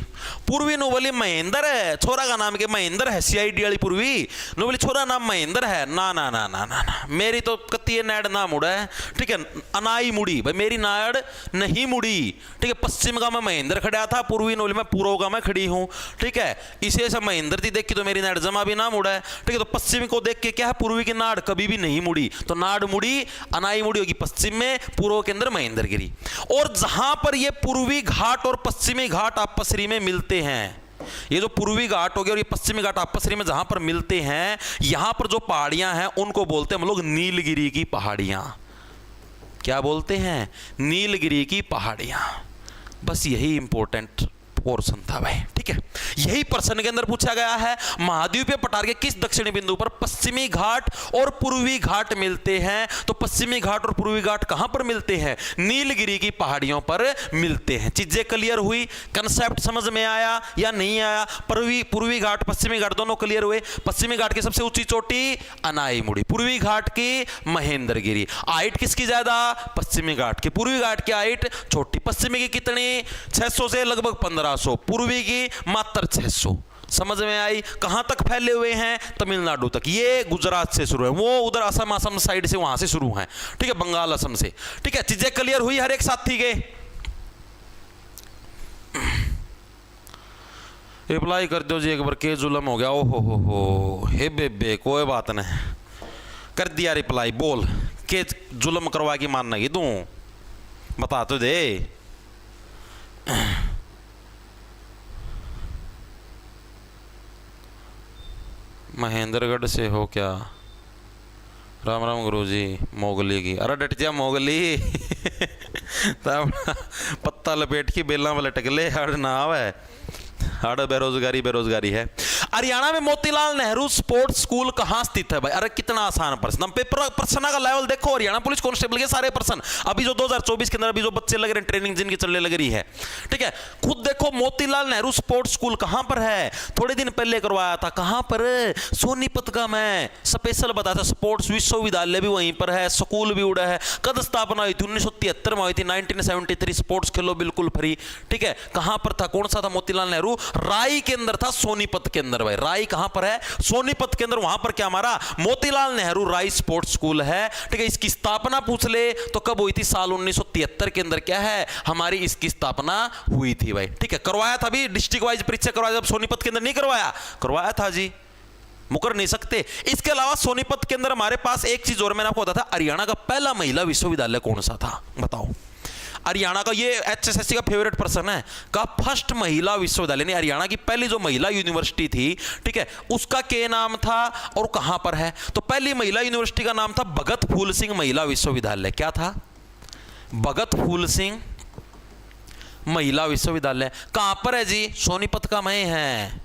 पूर्वी नो बोली महेंद्र है, छोरा का नाम के महेंद्र है, CID वाली पूर्वी नो बोली छोरा नाम महेंद्र है, ना ना ना ना ना, ना। मेरी तो कत्ती नाड़ ना मुड़ा है, ठीक है, अनाई मुड़ी भाई, मेरी नाड़ नहीं मुड़ी, ठीक है। पश्चिम का मैं महेंद्र खड़ा था, पूर्वी नो बोली मैं पूर्व का मैं खड़ी हूँ, ठीक है, इसे से महेंद्र थी देख के तो मेरी नाड़ जमा भी ना मुड़ा है, ठीक है। तो पश्चिम को देख के क्या है, पूर्वी की नाड़ कभी भी नहीं मुड़ी, तो नाड़ मुड़ी, अनाई मुड़ी होगी पश्चिम में, पूर्व के अंदर महेंद्रगिरी। और जहां पर ये पूर्वी घाट और पश्चिमी घाट आपसरी में मिलते हैं, ये जो पूर्वी घाट हो गया और ये पश्चिमी घाट आपसरी में जहां पर मिलते हैं, यहां पर जो पहाड़ियां हैं उनको बोलते हैं हम लोग नीलगिरी की पहाड़ियां, क्या बोलते हैं? नीलगिरी की पहाड़ियां। बस यही इंपॉर्टेंट पोर्शन था भाई, ठीक है। यही प्रश्न के अंदर पूछा गया है, महाद्वीपीय पठार के किस दक्षिणी बिंदु पर पश्चिमी घाट और पूर्वी घाट मिलते हैं? तो पश्चिमी घाट और पूर्वी घाट कहां पर मिलते हैं? नीलगिरी की पहाड़ियों पर मिलते हैं। चीजें क्लियर हुई, कंसेप्ट समझ में आया या नहीं आया? पूर्वी घाट पश्चिमी घाट दोनों क्लियर हुए। पश्चिमी घाट की सबसे ऊंची चोटी अनाईमुड़ी, पूर्वी घाट की महेंद्रगिरी। हाइट किसकी ज्यादा? पश्चिमी घाट की। पूर्वी घाट की हाइट छोटी। पश्चिमी की कितनी? 600 से लगभग 1500, पूर्वी की मात्र 600। समझ में आई? कहां तक फैले हुए हैं? तमिलनाडु तक। ये गुजरात से शुरू है, वो उधर असम साइड से वहां से शुरू है, ठीक है, बंगाल असम से, ठीक है। चीजें क्लियर हुई हर एक साथी के? रिप्लाई कर दो जी एक बार, के जुलम हो गया। ओहो हो हे बेबे, कोई बात नहीं, कर दिया रिप्लाई। बोल, के जुलम करवा के मानना की तू? बता तो दे। महेंद्रगढ़ से हो क्या? राम राम गुरुजी। मोगली की, अरे डट जा मोगली। तब पत्ता लपेट की बेला में लटक ले, हड़ ना आवे, हड़ बेरोजगारी है। हरियाणा में मोतीलाल नेहरू स्पोर्ट्स स्कूल कहां स्थित है भाई? अरे कितना आसान प्रश्न, पेपर प्रश्न का लेवल देखो। हरियाणा पुलिस कांस्टेबल के सारे प्रश्न अभी जो 2024 के अंदर अभी जो बच्चे लग रहे हैं, ट्रेनिंग जिनकी चलने लग रही है, ठीक है, खुद देखो मोतीलाल नेहरू स्पोर्ट्स स्कूल कहां पर है? थोड़े दिन पहले करवाया था। कहां पर? सोनीपत का। मैं स्पेशल बताया था, स्पोर्ट्स विश्वविद्यालय भी वहीं पर है, स्कूल भी उड़ा है। कद स्थापना हुई थी? 1973 में हुई थी, 1973। स्पोर्ट्स खेलो बिल्कुल फ्री, ठीक है। कहां पर था? कौन सा था मोतीलाल नेहरू? राई के अंदर था, सोनीपत के अंदर भाई। राई कहां पर है? सोनीपत के अंदर। वहां पर क्या हमारा मोतीलाल नेहरू राई स्पोर्ट्स स्कूल है, ठीक है। इसकी स्थापना पूछ ले तो कब हुई थी? साल 1973 के अंदर क्या है हमारी इसकी स्थापना हुई थी भाई, ठीक है। करवाया था भी, डिस्ट्रिक्ट वाइज परीक्षा करवाया, जब सोनीपत के अंदर नहीं करवाया था जी, मुकर नहीं सकते। इसके अलावा सोनीपत के अंदर हमारे पास एक चीज और मैंने आपको बताया था, हरियाणा का पहला महिला विश्वविद्यालय कौन सा था? बताओ। हरियाणा का, ये एचएसएससी का फेवरेट प्रश्न है, का फर्स्ट महिला विश्वविद्यालय नहीं, हरियाणा की पहली जो महिला यूनिवर्सिटी थी, ठीक है, उसका क्या नाम था और कहां पर है? तो पहली महिला यूनिवर्सिटी का नाम था भगत फूल सिंह महिला विश्वविद्यालय। क्या था? भगत फूल सिंह महिला विश्वविद्यालय। कहां पर है जी? सोनीपत का में है,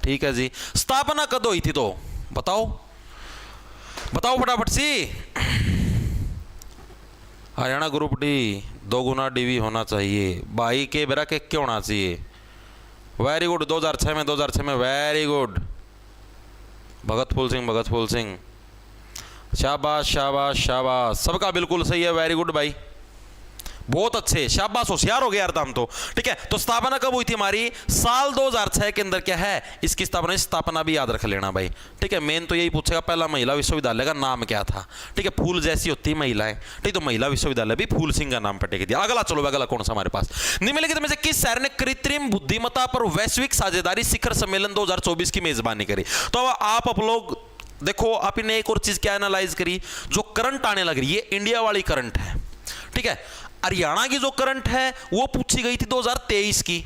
ठीक है जी। स्थापना कब हुई थी? तो बताओ फटाफट सी। हरियाणा ग्रुप डी 2 गुना डीवी होना चाहिए भाई, के बेरा के क्यों होना चाहिए? Very good. 2006 में वेरी गुड। भगत फूल सिंह, शाबाश शाबाश शाबाश, सबका बिल्कुल सही है, वेरी गुड भाई, बहुत अच्छे, शाबाश, होशियार हो गया यार दाम तो, ठीक है। तो स्थापना कब हुई थी हमारी? साल 2006 के अंदर क्या है इसकी स्थापना भी याद रख लेना भाई, ठीक है। मेन तो यही पूछेगा पहला महिला विश्वविद्यालय का नाम क्या था, ठीक है। फूल जैसी होती है महिलाएं, ठीक, तो महिला विश्वविद्यालय भी फूल सिंह का नाम पटेगी दिया। अगला चलो, अगला कौन सा हमारे पास? निम्नलिखित में से किस शहर ने कृत्रिम बुद्धिमत्ता पर वैश्विक साझेदारी शिखर सम्मेलन 2024 की मेजबानी करी? तो आप लोग देखो, आप ने एक और चीज क्या एनालाइज करी, जो करंट आने लग रही है इंडिया वाली करंट है, ठीक है। हरियाणा की जो करंट है वो पूछी गई थी 2023 की,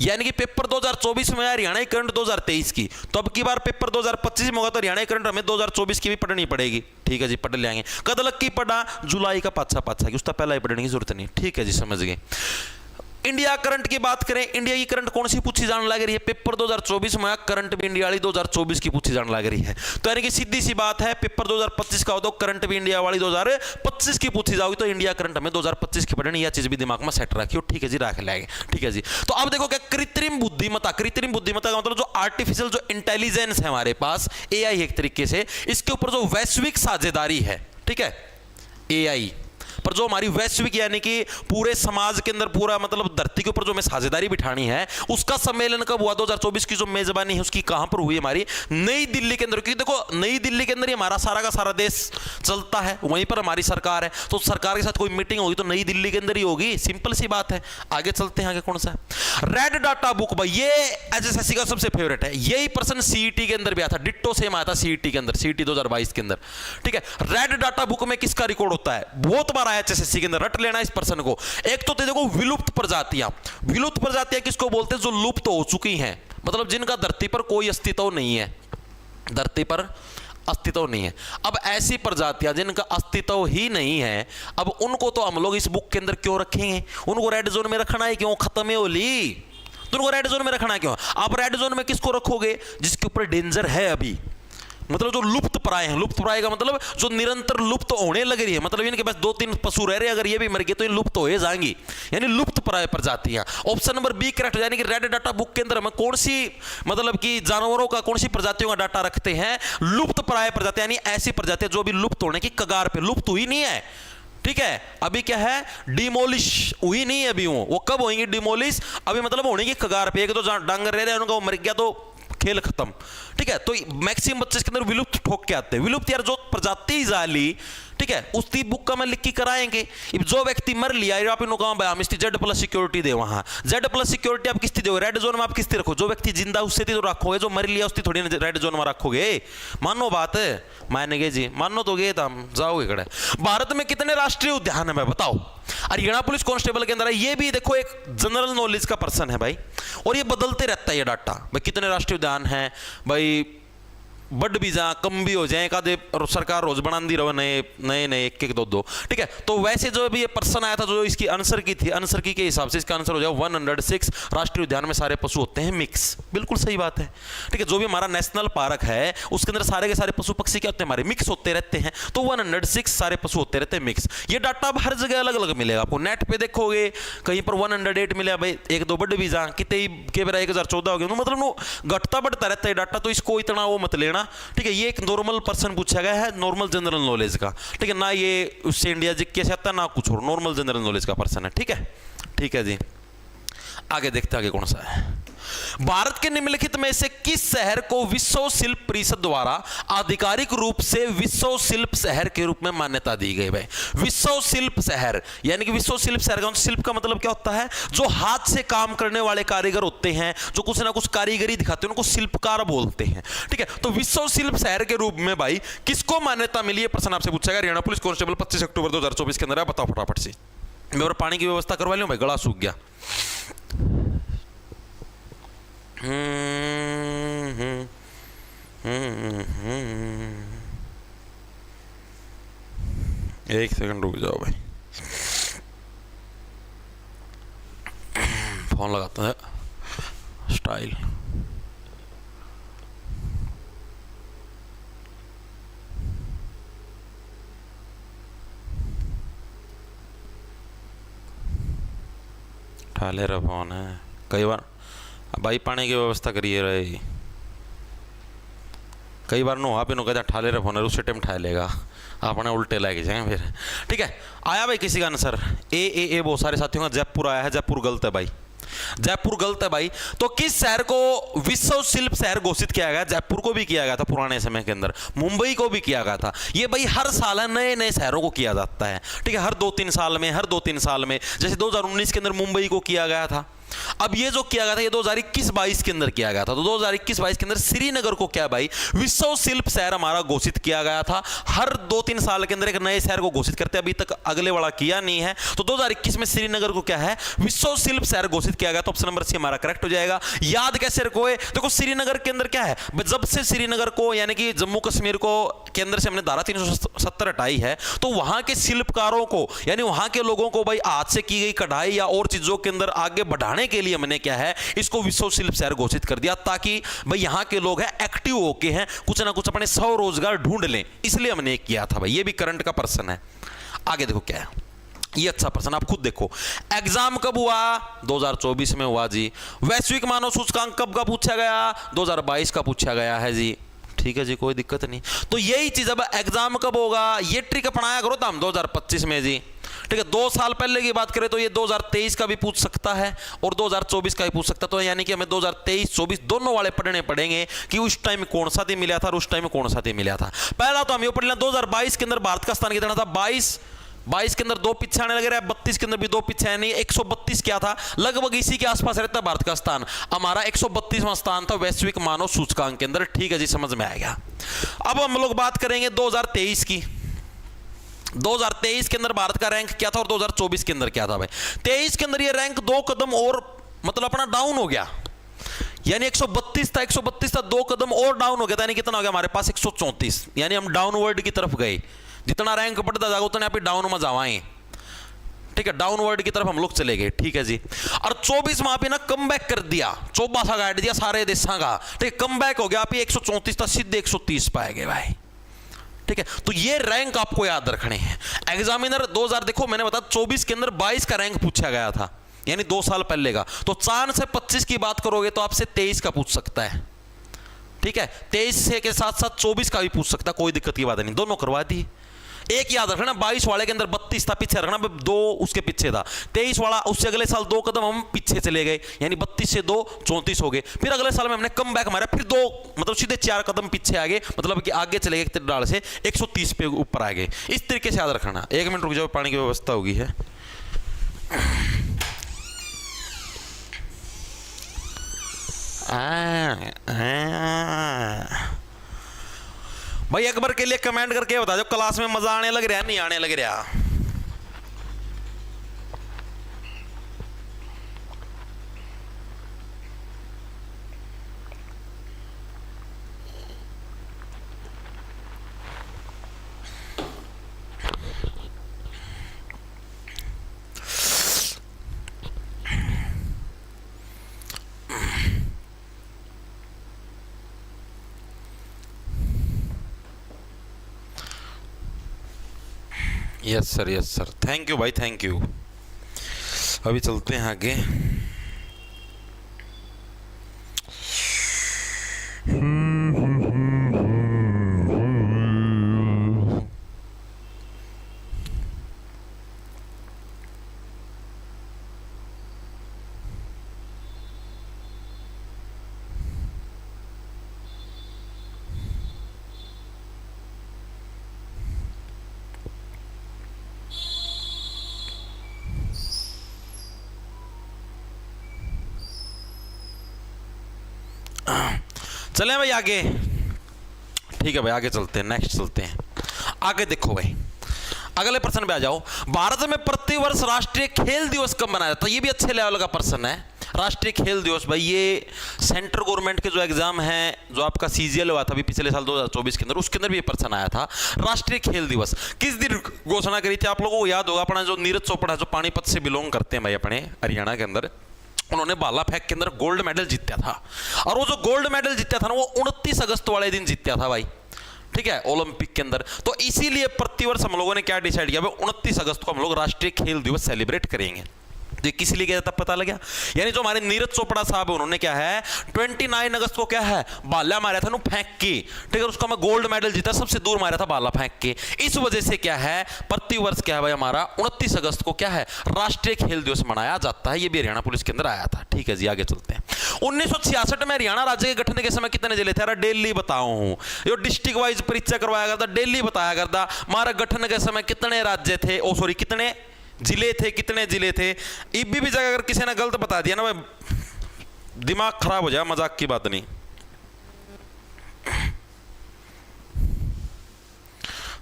यानी कि पेपर 2024 में हरियाणा की करंट 2023 की, तो अब की बार पेपर 2025 में होगा तो हरियाणा की करंट हमें 2024 की भी पढ़नी पड़ेगी, ठीक है जी, पढ़ ले आएंगे। कद लग की पढ़ा? जुलाई का पाछा की, उसका पहला ही पढ़ने की जरूरत नहीं, ठीक है जी, समझ गए। इंडिया करंट की बात करें, इंडिया की करंट कौन सी पूछी जाने लग रही है? पेपर 2024 में करंट भी इंडिया वाली 2024 की पूछी जाने लग रही है, तो यानी कि सीधी सी बात है, पेपर 2025 का हो तो करंट भी इंडिया वाली 2025 की पूछी जाओगी, तो इंडिया करंट हमें 2025 की पढ़नी, यह चीज भी दिमाग में सेट रखियो, ठीक है जी, रख लेंगे, ठीक है जी। तो अब देखो क्या कृत्रिम बुद्धिमत्ता का मतलब जो आर्टिफिशियल जो इंटेलिजेंस है हमारे पास, एआई एक तरीके से, इसके ऊपर जो वैश्विक साझेदारी है, ठीक है, एआई पर जो हमारी वैश्विक यानी कि पूरे समाज के अंदर, पूरा मतलब धरती के ऊपर जो हमें साझेदारी बिठानी है, उसका सम्मेलन कब हुआ? 2024 की जो मेजबानी है उसकी कहां पर हुई? हमारी नई दिल्ली के अंदर, क्योंकि देखो नई दिल्ली के अंदर ही हमारा सारा का सारा देश चलता है, वहीं पर हमारी सरकार है, तो सरकार के साथ कोई मीटिंग होगी तो नई दिल्ली के अंदर ही होगी, सिंपल सी बात है। आगे चलते हैं, आगे कौन सा? रेड डाटा बुक भाई, ये एचएसएससी का सबसे फेवरेट है, यही प्रश्न सीईटी के अंदर भी आया था, डिट्टो सेम आया था सीईटी के अंदर, सीईटी 2022 के अंदर, ठीक है। रेड डाटा बुक में किसका रिकॉर्ड होता है? बहुत बार एचएसएससी के अंदर, रट लेना इस प्रश्न को। एक तो देखो विलुप्त प्रजातियां किसको बोलते हैं? जो लुप्त हो चुकी हैं, मतलब जिनका धरती पर कोई अस्तित्व नहीं है, धरती पर अस्तित्व नहीं है। अब ऐसी प्रजातियां जिनका अस्तित्व ही नहीं है, अब उनको तो हम लोग इस बुक के अंदर क्यों रखेंगे? उनको रेड जोन में रखना है क्यों? खत्म है ओली, तो उनको रेड जोन में रखना क्यों? आप रेड जोन में किसको रखोगे? जिसके ऊपर डेंजर है अभी, मतलब जो लुप्त प्राय है। लुप्त प्राय का मतलब जो निरंतर लुप्त होने लग रही है, मतलब इनके पास 2-3 पशु रह रहे हैं, अगर ये भी मर गए तो ये लुप्त हो जाएंगी, यानी लुप्त प्राय प्रजातियां। ऑप्शन नंबर बी करेक्ट, यानी कि रेड डाटा बुक के अंदर हम कौन सी, मतलब कि जानवरों का, कौन सी प्रजातियों का डाटा रखते हैं? लुप्त प्राय प्रजातियां, यानी ऐसी प्रजातियां जो अभी लुप्त होने की कगार पे, लुप्त हुई नहीं है, ठीक है, अभी क्या है, डिमोलिश हुई नहीं है अभी। वो कब होंगी डिमोलिश? अभी मतलब होने की कगार पे। एक तो डांगर रह रहे हैं, उनका वो मर गया तो खेल खत्म, ठीक है। तो मैक्सिमम बच्चे इसके अंदर विलुप्त ठोक के आते हैं। विलुप्त यार जो प्रजाति जाली, ठीक है, उसकी बुक का मैं लिख के कराएंगे। जो व्यक्ति मर लिया, आप इन्हों कहा भाई हम इसकी Z+ सिक्योरिटी दे, वहां Z+ सिक्योरिटी आप किसती दो? रेड जोन में आप किसती रखो? जो व्यक्ति जिंदा उससे तो रखोगे, जो मर लिया उसकी थोड़ी रेड जोन में रखोगे। मानो बात है, मानेंगे जी, मानो तो गए हम जाओगे कड़े। भारत में कितने राष्ट्रीय उद्यान है भाई बताओ? हरियाणा पुलिस कांस्टेबल के अंदर है। ये भी देखो एक जनरल नॉलेज का पर्सन है भाई, और ये बदलते रहता है ये डाटा भाई। कितने राष्ट्रीय उद्यान हैं भाई, बढ़ भी जा कम भी हो जाए, एक आधे सरकार रोज बना दी रहो नए नए नए, एक एक दो दो, ठीक है। तो वैसे जो अभी ये पर्सन आया था जो इसकी आंसर की थी, आंसर की के हिसाब से इसका आंसर हो जाए 106। राष्ट्रीय उद्यान में सारे पशु होते हैं मिक्स, बिल्कुल सही बात है, ठीक है। जो भी हमारा नेशनल पार्क है उसके अंदर सारे के सारे पशु पक्षी क्या होते हैं? हमारे मिक्स होते रहते हैं। तो 106 सारे पशु होते रहते हैं मिक्स। ये डाटा अब हर जगह अलग अलग मिलेगा आपको। नेट पे देखोगे कहीं पर 108 मिला भाई, एक दो बढ़ भी जा कितने के बेरा 1014 हो गया, मतलब घटता बढ़ता रहता है डाटा। तो इसको इतना वो मत लेना, ठीक है। ये एक नॉर्मल पर्सन पूछा गया है, नॉर्मल जनरल नॉलेज का, ठीक है ना। ये उससे इंडिया जी कैसे आता ना कुछ और, नॉर्मल जनरल नॉलेज का पर्सन है, ठीक है। ठीक है जी, आगे देखते हैं आगे कौन सा है। भारत के निम्नलिखित में से किस शहर को विश्व शिल्प परिषद द्वारा आधिकारिक रूप से विश्व शिल्प शहर के रूप में मान्यता दी गई भाई? विश्व शिल्प शहर, यानी कि विश्व शिल्प शहर का शिल्प का मतलब क्या होता है? जो हाथ से काम करने वाले कारीगर होते हैं, जो कुछ ना कुछ कारीगरी दिखाते हैं, उनको शिल्पकार बोलते हैं, ठीक है। तो विश्व शिल्प शहर के रूप में भाई किसको मान्यता मिली है? प्रश्न आपसे पूछा गया। हरियाणा पुलिस कांस्टेबल 25 अक्टूबर 2024 के अंदर है, बताओ फटाफट से। मैं पानी की व्यवस्था करवा लूं भाई, गला सूख गया। एक सेकंड रुक जाओ भाई, फोन लगाता है स्टाइल। ठाले रहा फोन है कई बार भाई, पानी की व्यवस्था करिए रही कई बार नो आप इन्हों कहते ठाले रहे फोन, उससे टाइम ठा लेगा, आपने उल्टे लाके जाए फिर, ठीक है। आया भाई किसी का आंसर? ए बहुत सारे साथियों का जयपुर आया है। जयपुर गलत है भाई, जयपुर गलत है भाई। तो किस शहर को विश्व शिल्प शहर घोषित किया गया? जयपुर को भी किया गया था पुराने समय के अंदर, मुंबई को भी किया गया था। ये भाई हर साल नए नए शहरों को किया जाता है, ठीक है। हर 2-3 साल में, हर 2-3 साल में, जैसे 2019 के अंदर मुंबई को किया गया था। अब ये जो किया गया था ये 2021-22 के अंदर किया गया था। तो 2021-22 के अंदर श्रीनगर को क्या भाई विश्व शिल्प शहर हमारा घोषित किया गया था। हर 2-3 साल के अंदर एक नए शहर को घोषित करते हैं, अभी तक अगले वाला किया नहीं है। तो 2021 में श्रीनगर को क्या है विश्व शिल्प शहर घोषित किया गया। तो ऑप्शन नंबर सी हमारा करेक्ट हो जाएगा। याद कैसे रखो? देखो श्रीनगर के अंदर क्या है, जब से श्रीनगर को यानी कि जम्मू कश्मीर को केंद्र से हमने धारा 370 हटाई है, तो वहां के शिल्पकारों को यानी वहां के लोगों को भाई हाथ से की गई कढ़ाई या और चीजों के अंदर आगे बढ़ाने के लिए हमने क्या है इसको विश्व शिल्प शहर घोषित कर दिया, ताकि भाई यहां के लोग हैं एक्टिव होके हैं कुछ ना कुछ अपने स्वरोजगार ढूंढ लें, इसलिए हमने किया था भाई। ये भी करंट का पर्सन है। आगे देखो क्या है, ये अच्छा पर्सन आप खुद देखो। एग्जाम कब हुआ? 2024 में हुआ जी। वैश्विक मानव सूचकांक कब का पूछा गया? 2022 का पूछा गया है जी, ठीक है जी, कोई दिक्कत नहीं। तो यही चीज अब एग्जाम कब होगा ये ट्रिक अपनाया करो तो हम 2025 में जी, ठीक है। 2 साल पहले की बात करें तो ये 2023 का भी पूछ सकता है और 2024 का भी पूछ सकता है। तो यानी कि हमें 2023-24 दोनों वाले पढ़ने पड़ेंगे कि उस टाइम कौन सा दिन मिला था और उस टाइम कौन सा दिन मिला था। पहला तो हम ये पढ़ लें 2022 के अंदर भारत का स्थान कितना था? 22 के अंदर 2 पीछे आने लग रहा है, 32 के अंदर भी 2 पीछे है नहीं, 132 क्या था? लगभग इसी के आसपास रहता है भारत का स्थान। हमारा 132वां स्थान था वैश्विक मानव सूचकांक के अंदर, ठीक है जी, समझ में आएगा। अब हम लोग बात करेंगे 2023 की। 2023 के अंदर भारत का रैंक क्या था और 2024 के अंदर क्या था भाई? 23 के अंदर ये रैंक 2 कदम और मतलब अपना डाउन हो गया। यानी 132 था, 132 था, 2 कदम और डाउन हो गया था, यानी कितना हो गया हमारे पास 134, यानी हम डाउनवर्ड की तरफ गए। जितना रैंक बढ़ता जाएगा उतना आप डाउन में जावाएं, ठीक है, डाउनवर्ड की तरफ हम लोग चले गए, ठीक है जी। और 24 में आप ना कम बैक कर दिया, 24 सा गाइड दिया सारे देशों का, ठीक है, कम बैक हो गया, आप 134 था सीधे 130 पाएंगे भाई, ठीक है। तो ये रैंक आपको याद रखने हैं। एग्जामिनर 2000 देखो मैंने बताया 24 के अंदर 22 का रैंक पूछा गया था, यानी 2 साल पहले का। तो 4 से 25 की बात करोगे तो आपसे 23 का पूछ सकता है, ठीक है, 23 से के साथ साथ 24 का भी पूछ सकता है, कोई दिक्कत की बात नहीं, दोनों करवा दी। एक याद रखना, 22 वाले के अंदर 32 था, पीछे रखना, 2 उसके पीछे था। 23 वाला उससे अगले साल 2 कदम हम पीछे चले गए, यानी 32 से 2 34 हो गए। फिर अगले साल में हमने कम बैक मारा, फिर 2 मतलब सीधे 4 कदम पीछे आ गए, मतलब कि आगे चले गए डाल से 130 पे ऊपर आ गए। इस तरीके से याद रखना। 1 मिनट रुक जाओ, पानी की व्यवस्था होगी है। भाई अकबर के लिए कमेंट करके बता दो, क्लास में मजा आने लग रहा है नहीं आने लग रहा? यस सर, थैंक यू भाई, थैंक यू। अभी चलते हैं आगे। चलें भाई आगे, ठीक है भाई, आगे चलते हैं, नेक्स्ट चलते हैं आगे। देखो भाई अगले प्रश्न पे आ जाओ। भारत में प्रतिवर्ष राष्ट्रीय खेल दिवस कब मनाया जाता है? ये भी अच्छे लेवल का प्रश्न है। राष्ट्रीय खेल दिवस भाई, ये सेंट्रल गवर्नमेंट के जो एग्जाम है, जो आपका सीजीएल हुआ था अभी पिछले साल 2024 के अंदर, उसके अंदर भी ये प्रश्न आया था। राष्ट्रीय खेल दिवस किस दिन घोषणा करी थी? आप लोगों को याद होगा, अपना जो नीरज चोपड़ा जो पानीपत से बिलोंग करते हैं भाई, अपने हरियाणा के अंदर, उन्होंने भाला फेंक के अंदर गोल्ड मेडल जीता था। और वो जो गोल्ड मेडल जीता था ना, वो 29 अगस्त वाले दिन जीता था भाई, ठीक है, ओलंपिक के अंदर। तो इसीलिए प्रतिवर्ष हम लोगों ने क्या डिसाइड किया, 29 अगस्त को हम लोग राष्ट्रीय खेल दिवस सेलिब्रेट करेंगे। तो किस लिए किया तब पता लगा, यानी जो हमारे नीरज चोपड़ा साहब है, उन्होंने क्या है 29 अगस्त को क्या है भाला मारा था, फेंक के, ठीक है, उसका मैं गोल्ड मेडल जीता, सबसे दूर मारा था भाला फेंक के। इस वजह से क्या है प्रतिवर्ष क्या है भाई हमारा 29 अगस्त को क्या है राष्ट्रीय खेल दिवस मनाया जाता है। ये भी हरियाणा पुलिस के अंदर आया था, ठीक है जी। आगे चलते हैं। 1966 में हरियाणा राज्य के गठन के समय कितने जिले थे? अरे डेली बताओ हूं, ये डिस्ट्रिक्ट वाइज परीक्षा करवाया करता, डेली बताया करता। हमारा गठन के समय कितने राज्य थे, ओ सॉरी कितने जिले थे, कितने जिले थे? इब्बी भी जगह अगर किसी ने गलत बता दिया ना, भाई दिमाग खराब हो जाए, मजाक की बात नहीं।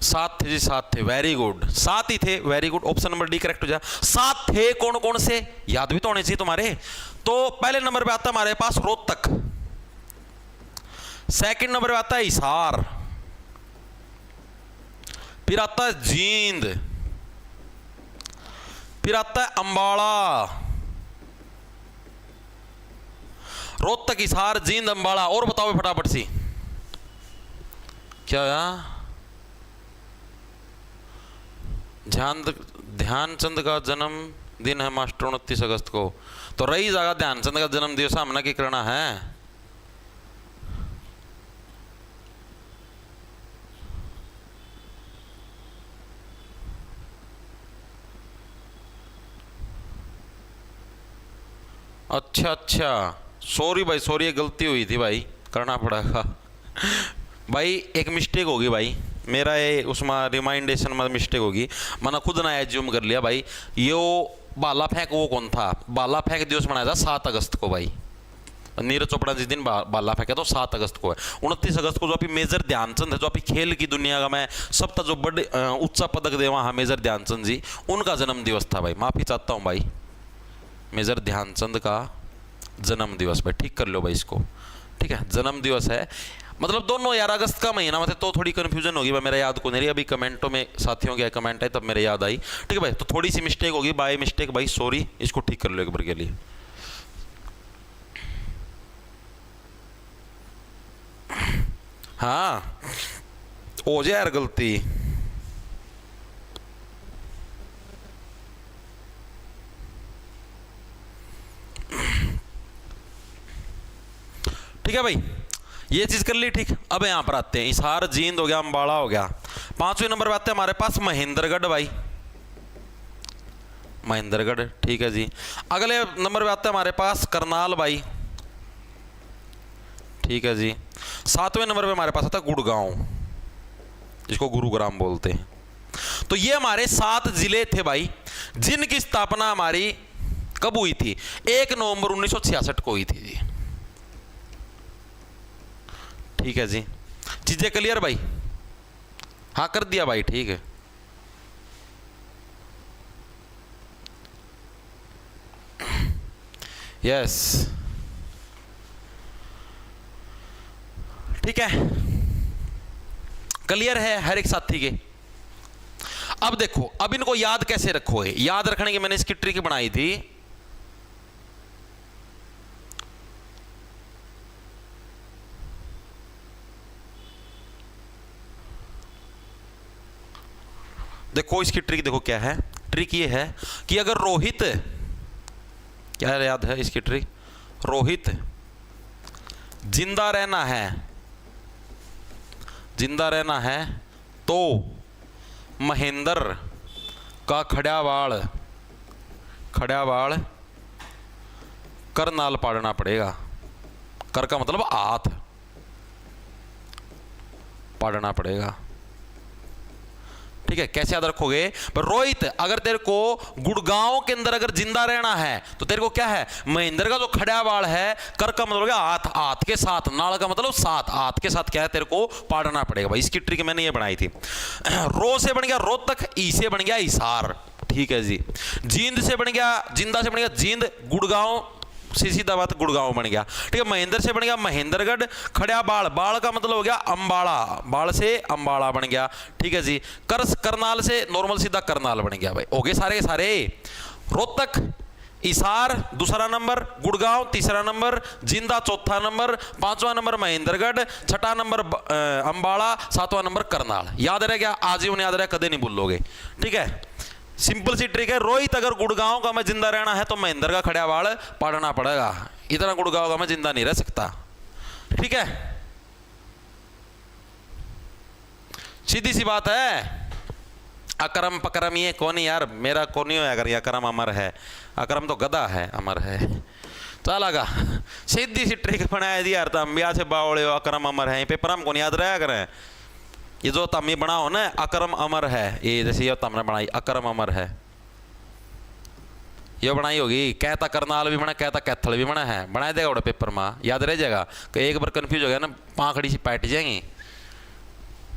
7 थे जी, 7 थे, वेरी गुड, 7 ही थे, very good. Option number D correct हो जाए। 7 थे, कौन कौन से याद भी तो होने चाहिए तुम्हारे। तो पहले नंबर पे आता है हमारे पास रोहतक, सेकंड नंबर पे आता है हिसार, फिर आता है जींद, फिर आता है अंबाला। रोहतक, हिसार, जींद, अंबाला। और बताओ फटाफट सी क्या यार? ध्यानचंद का जन्म दिन है मास्टर 29 अगस्त को। तो रही जगह ध्यानचंद का जन्म दिवस हमना की करना है। अच्छा अच्छा, सॉरी भाई, सॉरी, ये गलती हुई थी भाई, करना पड़ेगा भाई, एक मिस्टेक होगी भाई, मेरा ये उसमें रिमाइंडेशन में मिस्टेक होगी, मैंने खुद ना एज्यूम कर लिया भाई। ये भाला फेंक वो कौन था? भाला फेंक दिवस मनाया था 7 अगस्त को भाई, नीरज चोपड़ा जिस दिन भाला फेंका तो 7 अगस्त को है। 29 अगस्त को जो अभी मेजर ध्यानचंद है, जो अभी खेल की दुनिया का मैं सबका जो बड़े ऊंचा पदक दे वहाँ मेजर ध्यानचंद जी, उनका जन्म दिवस था भाई। माफी चाहता हूँ भाई, मेजर ध्यानचंद का जन्म दिवस भाई, ठीक कर लो भाई इसको। ठीक है, जन्म दिवस है, मतलब दोनों यार अगस्त का महीना में थे तो थोड़ी कंफ्यूजन होगी भाई, मेरा याद को नहीं रही, अभी कमेंटों में साथियों के कमेंट है तब मेरे याद आई। ठीक है भाई, तो थोड़ी सी मिस्टेक होगी, बाय मिस्टेक भाई, सॉरी, इसको ठीक कर लो एक बार के लिए। हाँ हो जाए यार गलती। ठीक है भाई, ये चीज कर ली। ठीक, अब यहां पर आते हैं, हिसार, जींद हो गया, अंबाला हो गया। 5वें नंबर पे आते हैं हमारे पास महेंद्रगढ़ भाई, महेंद्रगढ़। ठीक है जी, अगले नंबर पे आते हैं हमारे पास करनाल भाई। ठीक है जी, 7वें नंबर पे हमारे पास आता है गुड़गांव, जिसको गुरुग्राम बोलते हैं। तो ये हमारे 7 जिले थे भाई, जिनकी स्थापना हमारी कब हुई थी? 1 नवंबर 1966 को हुई थी जी। ठीक है जी, चीजें क्लियर भाई? हाँ कर दिया भाई, ठीक है। यस, ठीक है, क्लियर है हर एक साथी के। अब देखो, अब इनको याद कैसे रखोगे? याद रखने की मैंने इसकी ट्रिक बनाई थी। देखो इसकी ट्रिक देखो क्या है। ट्रिक ये है कि अगर रोहित, क्या याद है इसकी ट्रिक? रोहित जिंदा रहना है, जिंदा रहना है तो महेंद्र का खड़्यावाड़, खड़्यावाड़ करनाल पाड़ना पड़ेगा। कर का मतलब हाथ, पाड़ना पड़ेगा। ठीक है, कैसे याद रखोगे? पर रोहित अगर तेरे को गुड़गांव के अंदर अगर जिंदा रहना है तो तेरे को क्या है? महेंद्र का जो खड़्यावाड़ है, कर का मतलब क्या? हाथ, हाथ के साथ, नाल का मतलब साथ, हाथ के साथ क्या है? तेरे को पाड़ना पड़ेगा भाई। इसकी ट्रिक मैंने ये बनाई थी। रो से बन गया रोहतक, ई से बन गया हिसार। ठीक है जी, जींद से बन गया, जिंदा से बन गया जींद, गुड़गांव सीधा बात गुड़गांव बन गया। ठीक है, महेंद्र से बन गया महेंद्रगढ़, खड़्याबाड़, बाड़ का मतलब हो गया अंबाड़ा, बाड़ से अंबाड़ा बन गया। ठीक है जी, करनाल से नॉर्मल सीधा करनाल बन गया भाई। हो गए सारे के सारे। रोहतक, हिसार दूसरा नंबर, गुड़गांव तीसरा नंबर, जिंदा चौथा नंबर, 5वां नंबर महेंद्रगढ़, 6ठा नंबर अंबाड़ा, 7वां नंबर करनाल। याद रह गया? आजीवन याद रहे, कदे नहीं भूलोगे। ठीक है, सिंपल सी ट्रिक है। रोहित अगर गुड़गांव का मैं जिंदा रहना है तो महेंद्र का खड़्यावाड़ पाड़ना पड़ेगा, इतना गुड़गांव का मैं जिंदा नहीं रह सकता। ठीक है, सीधी सी बात है। अकरम पकरम ये कौन यार, मेरा कौन ही हो अगर ये अकरम अमर है, अकरम तो गधा है, अमर है। चलागा सीधी सी ट्रिक बनाया दी यार, तुम ब्याह से बावड़े हो, अकरम अमर है, पेपर हम कौन याद रहा करें? ये जो तमी बनाओ ना, अकरम अमर है, ये जैसे ये तुमने बनाई अकरम अमर है, ये बनाई होगी। कहता करनाल भी बना, कहता कैथल भी बना है, बनाए देगा पेपर में, याद रह जाएगा। कि एक बार कंफ्यूज हो गया ना, पाखड़ी सी पैट जाएंगी।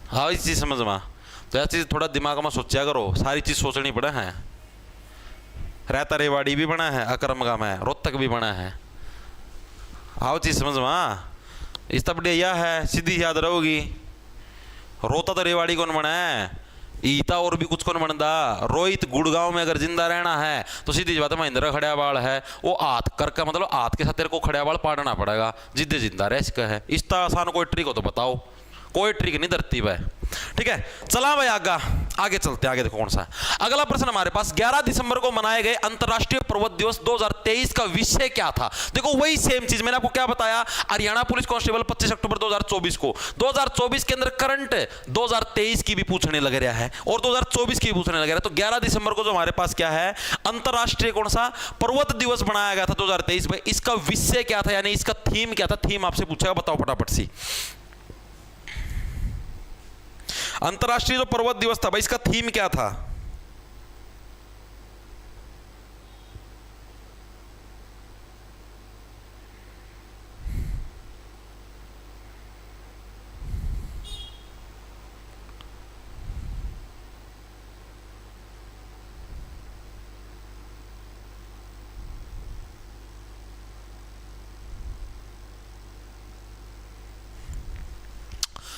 हाँ इस चीज़ समझ में, तो यह चीज़ थोड़ा दिमाग में सोचा करो, सारी चीज़ सोचनी पड़े हैं। रहता रेवाड़ी भी बना है, अकरम का में रोहतक भी बना है। हाँ चीज़ समझ में, इस तब यह है, सीधी याद रहोगी। रोता तो रेवाड़ी कौन बना है, ईता और भी कुछ कौन बनता। रोहित गुड़गांव में अगर जिंदा रहना है तो सीधी बात है महेंद्र खड़्यावाड़ है, वो हाथ कर का मतलब हाथ के साथ तेरे को खड़्यावाड़ पाड़ना पड़ेगा, जिद्दे जिंदा रह इसका है। इस तरह आसान कोई ट्रिक हो तो बताओ, कोई ट्रिक नहीं धरती भाई। ठीक है, चला भाई आगे चलते हैं। आगे देखो कौन सा अगला प्रश्न हमारे पास। 11 दिसंबर को मनाए गए अंतरराष्ट्रीय पर्वत दिवस 2023 का विषय क्या था? देखो वही सेम चीज मैंने आपको क्या बताया, हरियाणा पुलिस कांस्टेबल 25 अक्टूबर 2024 को। 2024 के अंदर करंट 2023 की भी पूछने लग रहा है और 2024 की भी पूछने लग रहा है। तो 11 दिसंबर को जो हमारे पास क्या है, अंतरराष्ट्रीय कौन सा पर्वत दिवस बनाया गया था 2023 में, इसका विषय क्या था, यानी इसका थीम क्या था? थीम आपसे पूछेगा, बताओ फटाफट सी। अंतरराष्ट्रीय जो पर्वत दिवस था भाई, इसका थीम क्या था?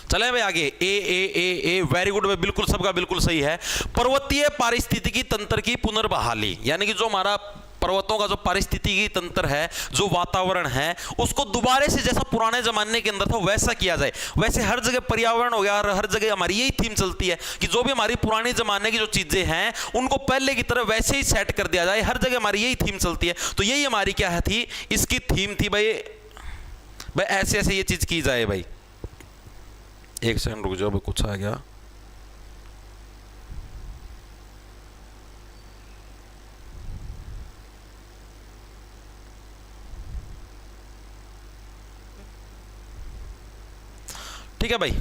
चले भाई आगे। ए वेरी गुड भाई, बिल्कुल सबका बिल्कुल सही है। पर्वतीय पारिस्थितिकी तंत्र की पुनर्बहाली, यानी कि जो हमारा पर्वतों का जो पारिस्थितिकी तंत्र है, जो वातावरण है, उसको दोबारा से जैसा पुराने जमाने के अंदर था वैसा किया जाए। वैसे हर जगह पर्यावरण हो गया और हर जगह हमारी यही थीम चलती है कि जो भी हमारी पुराने जमाने की जो चीजें हैं उनको पहले की तरह वैसे ही सेट कर दिया जाए। हर जगह हमारी यही थीम चलती है। तो यही हमारी क्या है थी, इसकी थीम थी भाई ऐसे ऐसे ये चीज की जाए भाई। एक सेकंड रुक जाओ, कुछ आ गया। ठीक है भाई,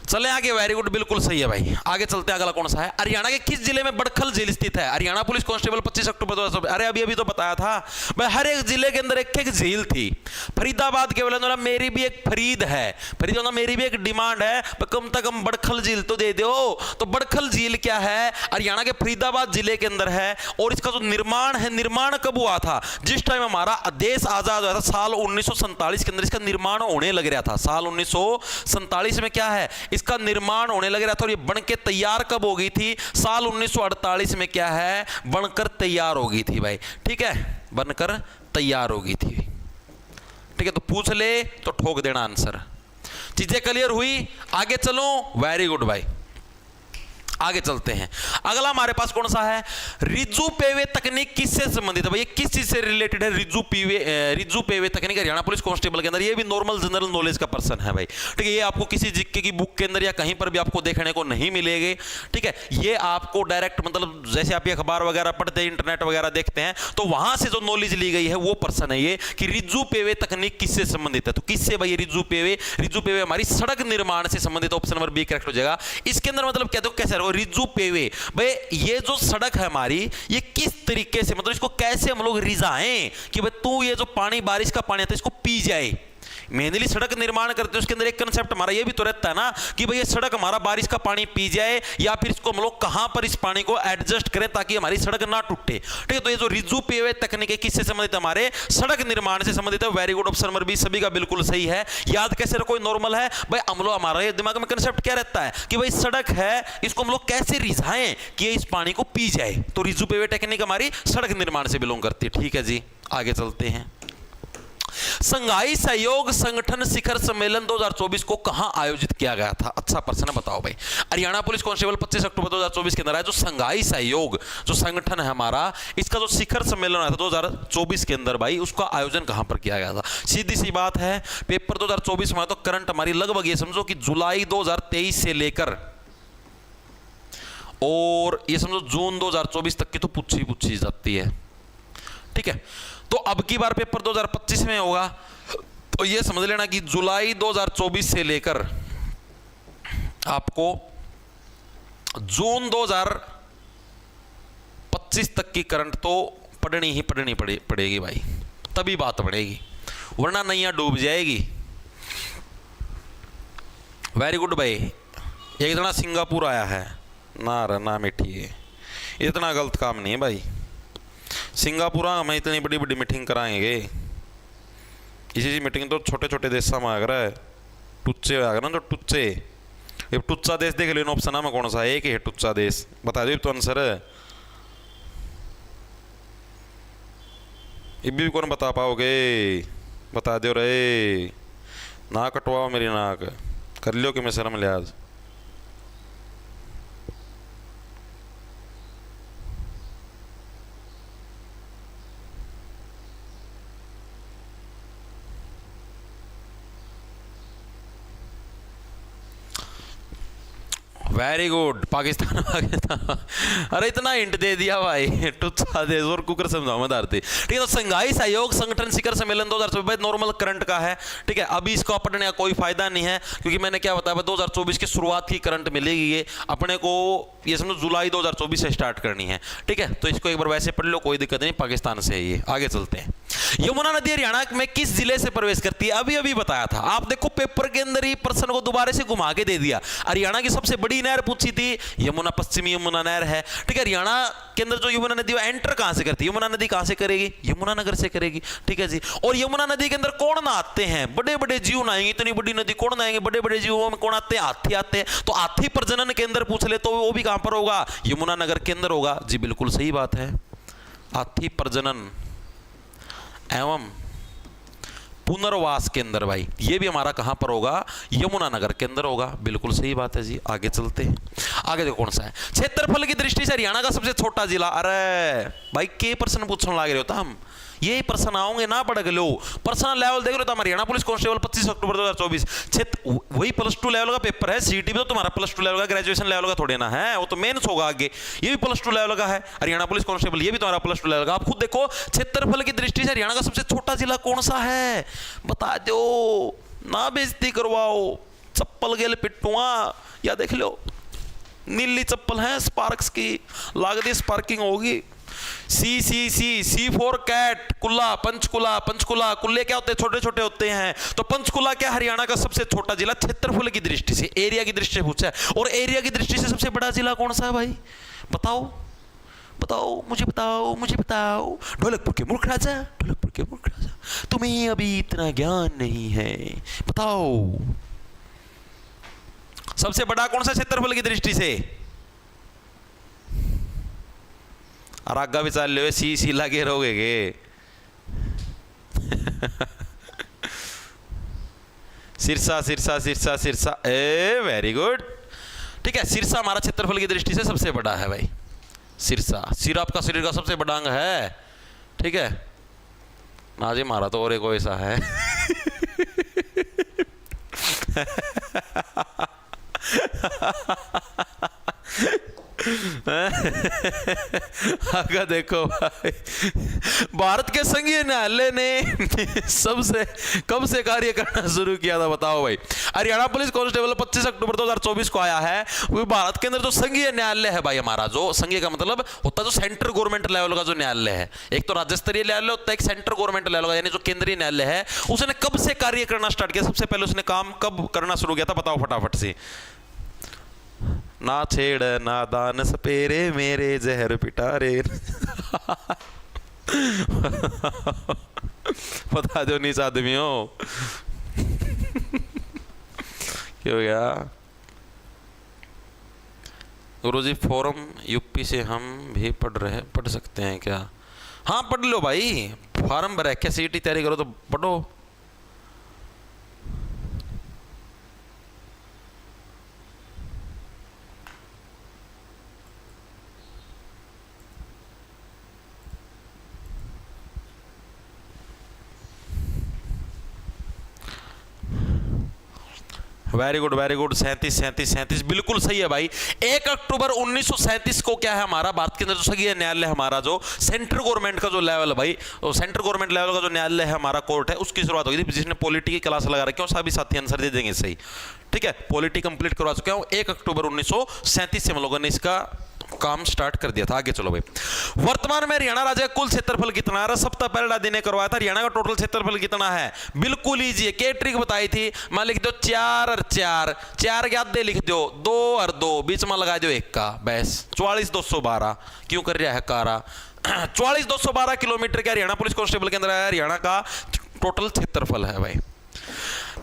चले आगे। वेरी गुड, बिल्कुल सही है भाई। आगे चलते हैं, अगला कौन सा है? हरियाणा के किस जिले में बड़खल झील स्थित है? हरियाणा पुलिस कांस्टेबल 25 अक्टूबर 2024। अरे अभी अभी तो बताया था भाई, हर एक जिले के अंदर एक एक झील थी। फरीदाबाद के बोला मेरी भी एक फरीद है, फरीद मेरी भी एक डिमांड है, कम से कम बड़खल झील तो दे दो। तो बड़खल झील क्या है? हरियाणा के फरीदाबाद जिले के अंदर है। और इसका जो निर्माण है, निर्माण कब हुआ था? जिस टाइम हमारा देश आजाद हुआ था, साल 1947 के अंदर इसका निर्माण होने लग रहा था। साल 1947 में क्या है, इसका निर्माण होने लग रहा था। और ये बनके तैयार कब हो गई थी? साल 1948 में क्या है, बनकर तैयार हो गई थी भाई। ठीक है, बनकर तैयार हो गई थी। ठीक है, तो पूछ ले तो ठोक देना आंसर। चीजें क्लियर हुई? आगे चलो। वेरी गुड भाई, आगे चलते हैं। अगला हमारे पास कौन सा है? रिजू पेवे तकनीक किससे संबंधित है भाई? ये किस चीज से रिलेटेड है? रिजू पेवे तकनीक हरियाणा पुलिस कांस्टेबल के अंदर। ये भी नॉर्मल जनरल नॉलेज का पर्सन है भाई। ठीक है, ये आपको किसी जीके की बुक के अंदर या कहीं पर भी आपको देखने को नहीं मिलेगी। ठीक है, ये आपको डायरेक्ट मतलब जैसे आप ये अखबार वगैरह पढ़ते हैं, इंटरनेट वगैरह देखते हैं, तो वहां से जो नॉलेज ली गई है वो पर्सन है ये, कि रिजू पेवे तकनीक किससे संबंधित है। तो किससे भाई? रिजू पेवे हमारी सड़क निर्माण से संबंधित। ऑप्शन नंबर बी करेक्ट हो जाएगा। इसके अंदर मतलब कहते हो कैसे रिजू पेवे भाई, ये जो सड़क है हमारी, ये किस तरीके से मतलब इसको कैसे हम लोग रिझाएं कि भाई तू ये जो पानी, बारिश का पानी आता है, इसको पी जाए। मेनली सड़क निर्माण करते हैं, उसके अंदर एक कंसेप्ट हमारा ये भी तो रहता है ना कि भाई ये सड़क हमारा बारिश का पानी पी जाए, या फिर इसको हम लोग कहां पर इस पानी को एडजस्ट करें ताकि हमारी सड़क ना टूटे। ठीक है, तो ये जो रिजू पेवे तकनीक है किससे संबंधित है? हमारे सड़क निर्माण से संबंधित है। Very good, option number B सभी का बिल्कुल सही है। याद कैसे रखो, नॉर्मल है भाई। हम लोग, हमारे दिमाग में कंसेप्ट क्या रहता है कि भाई सड़क है, इसको हम लोग कैसे रिझाएं कि ये इस पानी को पी जाए। तो रिजू पेवे टेक्निक हमारी सड़क निर्माण से बिलोंग करती है। ठीक है जी, आगे चलते हैं। संघाई सहयोग संगठन शिखर सम्मेलन 2024 को कहां आयोजित किया गया था? अच्छा प्रश्न है, बताओ भाई। हरियाणा पुलिस कांस्टेबल 25 अक्टूबर 2024 के अंदर है। जो संघाई सहयोग जो संगठन है हमारा, इसका जो शिखर सम्मेलन आया था 2024 के अंदर भाई, उसका आयोजन कहां पर किया गया था? सीधी सी बात है, पेपर 2024 में तो करंट हमारी लगभग ये समझो कि जुलाई 2023 से लेकर और ये समझो जून 2024 तक की तो पूछी जाती है। ठीक है, तो अब की बार पेपर 2025 में होगा, तो ये समझ लेना कि जुलाई 2024 से लेकर आपको जून 2025 तक की करंट तो पढ़नी पड़ेगी भाई, तभी बात बढ़ेगी, वरना नैया डूब जाएगी। वेरी गुड भाई। एक जना सिंगापुर आया है ना मीठी है, इतना गलत काम नहीं है भाई। सिंगापुर हमें इतनी बड़ी बड़ी मीटिंग कराएंगे, इसी मीटिंग तो छोटे छोटे देशों में आ रहा है, टुच्चे आ गया ना, तो टुच्चे। ये टुच्चा देश देख लो, ऑप्शन में कौन सा है? एक है टुच्चा देश, बता दो तो आंसर है। ये भी कौन बता पाओगे? बता दो रे, नाक कटवाओ मेरी नाक, कर लियो कि मैं शर्म लिहाज। Very good, Pakistan. अरे इतना हिंट दे दिया भाई, टुच्चा देश और कुकर समझाओ मदार थे। ठीक है, तो संघाई सहयोग संगठन शिखर सम्मेलन 2024 नॉर्मल करंट का है। ठीक है, अभी इसको पढ़ने का कोई फायदा नहीं है, क्योंकि मैंने क्या बताया 2024 की शुरुआत की करंट मिलेगी, ये अपने को ये समझो जुलाई 2024 से स्टार्ट करनी है। ठीक है, तो इसको एक बार वैसे पढ़ लो, कोई दिक्कत नहीं, पाकिस्तान से है ये। आगे चलते हैं। यमुना नदी हरियाणा में किस जिले से प्रवेश करती है? अभी अभी बताया था। आप देखो पेपर के अंदर ही प्रश्न को दोबारा से घुमा के दे दिया। हरियाणा की सबसे बड़ी नहर पूछी थी, यमुना, पश्चिमी यमुना नहर है। ठीक है, हरियाणा के अंदर जो यमुना नदी एंटर कहां से करती है? यमुना नदी कहां से करेगी? यमुनानगर से करेगी। ठीक है जी। और यमुना नदी के अंदर कौन नहाते हैं? बड़े बड़े जीव नहाएंगे। इतनी बड़ी नदी कौन नहाएंगे? बड़े बड़े जीवों में कौन आते हैं? हाथी आते हैं। तो हाथी प्रजनन के अंदर पूछ ले तो वो भी कहां पर होगा? यमुनानगर के अंदर होगा। जी बिल्कुल सही बात है। हाथी प्रजनन एवं पुनर्वास के अंदर भाई, ये भी हमारा कहां पर होगा? यमुनानगर के अंदर होगा। बिल्कुल सही बात है जी। आगे चलते हैं। आगे देखो कौन सा है। क्षेत्रफल की दृष्टि से हरियाणा का सबसे छोटा जिला। अरे भाई के प्रश्न पूछने लग रहे हो हम, ये प्रश्न आओगे ना पढ़ लो। पर्सनल लेवल देख लो तो हरियाणा पुलिस कांस्टेबल 25 अक्टूबर 2024 क्षेत्र, वही +2 लेवल का पेपर है। सीटी भी तो तुम्हारा +2 लेवल का, ग्रेजुएशन लेवल का थोड़े ना है, वो तो मेंस होगा आगे। ये भी +2 लेवल का है। हरियाणा पुलिस कांस्टेबल ये भी तुम्हारा +2 लेवल का। आप खुद देखो क्षेत्रफल की दृष्टि से हरियाणा का सबसे छोटा जिला कौन सा है? बता दो ना, बेइज्जती करवाओ। चप्पल गेल पिट्टुआ, या देख लो नीली चप्पल है स्पार्क्स की, लागती स्पार्किंग होगी। सी फॉर कैट, कुल्ला, पंचकुला। पंचकुला कुल्ले क्या होते हैं? छोटे छोटे होते हैं। तो पंचकुला क्या हरियाणा का सबसे छोटा जिला क्षेत्रफल की दृष्टि से, एरिया की दृष्टि से पूछा है। और एरिया की दृष्टि से सबसे बड़ा जिला कौन सा है भाई? बताओ बताओ, मुझे बताओ, मुझे बताओ। ढोलकपुर के मूर्ख राजा, ढोलकपुर के मूर्ख राजा, तुम्हें अभी इतना ज्ञान नहीं है, बताओ सबसे बड़ा कौन सा क्षेत्रफल की दृष्टि से? आगा भी चाल लो, सी लगे रहोगे गे। Sirsa Sirsa Sirsa Sirsa, a very good. ठीक है, सिरसा हमारा क्षेत्रफल की दृष्टि से सबसे बड़ा है भाई। सिरसा, सिर आपका शरीर का सबसे बड़ा अंग है। ठीक है ना जी, हमारा तो और एक ऐसा है। आगे देखो भाई, भारत के संघीय न्यायालय ने सबसे कब से कार्य करना शुरू किया था? बताओ भाई। हरियाणा पुलिस कांस्टेबल 25 अक्टूबर 2024 को आया है। वो भारत के अंदर जो संघीय न्यायालय है भाई हमारा, जो संघीय का मतलब होता है जो सेंट्रल गवर्नमेंट लेवल का जो न्यायालय है, एक तो राज्य स्तरीय न्यायालय होता है, एक सेंट्रल गवर्नमेंट लेवल का यानी जो केंद्रीय न्यायालय है, उसने कब से कार्य करना स्टार्ट किया? सबसे पहले उसने काम कब करना शुरू किया था? बताओ फटाफट से। ना छेड़ नादान सपेरे मेरे जहर पिटारे। बता दो नीच आदमियों। क्या हो गया? गुरुजी फॉरम यूपी से हम भी पढ़ सकते हैं क्या? हाँ पढ़ लो भाई, फॉर्म भरा क्या? सीटी तैयारी करो तो पढ़ो। Very good very good. 37 बिल्कुल सही है भाई। 1 अक्टूबर 1937 को क्या है हमारा भारत के अंदर जो संघीय न्यायालय हमारा जो सेंट्रल गवर्नमेंट का जो लेवल है भाई, सेंट्रल गवर्नमेंट लेवल का जो न्यायालय है हमारा, कोर्ट है, उसकी शुरुआत हुई थी। जिसने पॉलिटी की क्लास लगा रखी है सभी साथी आंसर दे देंगे सही। ठीक है, पॉलिटी कंप्लीट करवा चुका हूं। 1 अक्टूबर 1937 से हम लोगों ने इसका काम स्टार्ट कर दिया था। आगे चलो भाई। वर्तमान में हरियाणा राज्य का कुल क्षेत्रफल कितना है? सप्ताह पहले दिन ने करवाया था। हरियाणा का टोटल क्षेत्रफल कितना है? बिल्कुल ईजी। क्या ट्रिक बताई थी? मान लिख दो 4 और 4, 4 के आधे लिख दो, 2 और 2 बीच में लगा दो 1 का, बस 44,212। क्यों कर रहा है कारा? 44,212 किलोमीटर के हरियाणा पुलिस कांस्टेबल के अंदर हरियाणा का टोटल क्षेत्रफल है भाई।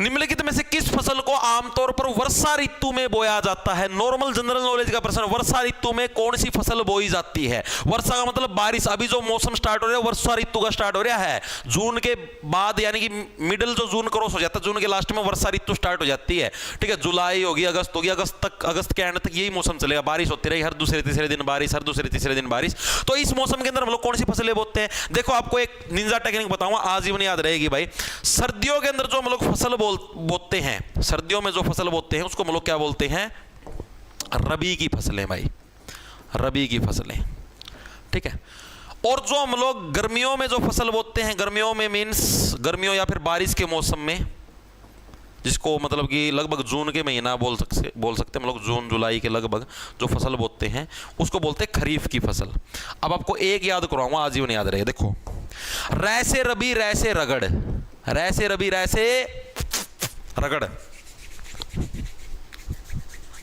निम्नलिखित में से किस फसल को आमतौर पर वर्षा ऋतु में बोया जाता है? नॉर्मल जनरल नॉलेज का प्रश्न। वर्षा ऋतु में कौन सी फसल बोई जाती है? वर्षा का मतलब बारिश। अभी जो मौसम स्टार्ट हो रहा है वर्षा ऋतु का स्टार्ट हो रहा है। जून के बाद यानी कि मिडिल जो जून क्रॉस हो जाता है, जून के लास्ट में वर्षा ऋतु स्टार्ट हो जाती है। ठीक है, जुलाई होगी, अगस्त होगी, अगस्त के एंड तक यही मौसम चलेगा। बारिश होती रही, हर दूसरे तीसरे दिन बारिश, हर दूसरे तीसरे दिन बारिश। तो इस मौसम के अंदर हम लोग कौन सी फसलें बोते हैं? देखो आपको एक निंजा टेक्निक बताऊंगा, आजीवन याद रहेगी भाई। सर्दियों के अंदर जो हम लोग फसल बोते हैं, सर्दियों में जो फसल बोते हैं उसको हम लोग क्या बोलते हैं? रबी की फसलें भाई, रबी की फसलें। ठीक है, और जो हम लोग गर्मियों में जो फसल बोते हैं, गर्मियों में मीन्स गर्मियों या फिर बारिश के मौसम में जिसको मतलब कि लगभग जून के महीना बोल सकते हम लोग, जून जुलाई के लगभग जो फसल बोते हैं उसको बोलते हैं खरीफ की फसल। अब आपको एक याद करवाऊंगा, आजीवन याद रहेगा। देखो, रैसे रबी रैसे रगड़, रैसे रबी रैसे रगड़,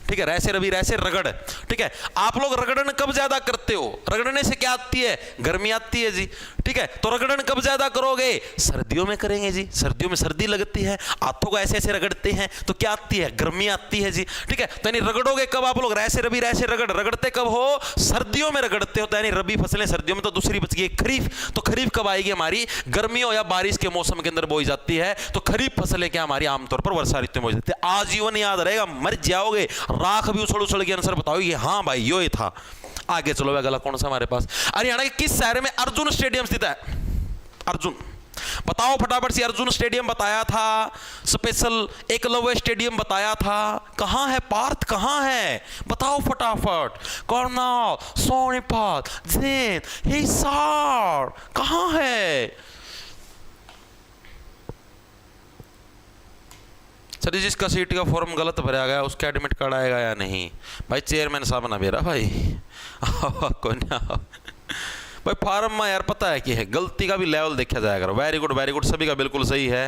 ठीक है, रैसे रबी रैसे रगड़। ठीक है, आप लोग रगड़न कब ज्यादा करते हो? रगड़ने से क्या आती है? गर्मी आती है जी। ठीक है, तो रगड़न कब ज्यादा करोगे? सर्दियों में करेंगे जी, सर्दियों में सर्दी लगती है, हाथों को ऐसे ऐसे रगड़ते हैं तो क्या आती है? गर्मी आती है जी। ठीक है, तो यानी रगड़ोगे कब आप लोग? रैसे रबी रैसे रगड़, रगड़ते कब हो? सर्दियों में रगड़ते हो। तो यानी रबी फसलें सर्दियों में, तो दूसरी बच गई खरीफ। तो खरीफ कब आएगी हमारी? गर्मियों या बारिश के मौसम के अंदर बोई जाती है। तो खरीफ फसलें क्या हमारी आमतौर पर वर्षा ऋतु में बोई जाती है। आजीवन याद रहेगा, मर जाओगे, राख भी उछल उछल के आंसर बताओगे हाँ भाई यो ही था। आगे चलो, अगला कौन सा हमारे पास? हरियाणा के किस शहर में अर्जुन स्टेडियम स्थित है? अर्जुन, बताओ फटाफट से। अर्जुन स्टेडियम बताया था, स्पेशल एकलव्य स्टेडियम बताया था, कहां है पार्थ? कहां है बताओ फटाफट। कर्नाल, सोनीपत, जींद, हिसार, कहां है? सर जिसका सीट का फॉर्म गलत भरा गया उसका एडमिट कार्ड आएगा या नहीं? भाई चेयरमैन साहब ना बेरा भाई कोई ना भाई, फार्म में यार पता है कि है, गलती का भी लेवल देखा जाएगा। वेरी गुड, सभी का बिल्कुल सही है।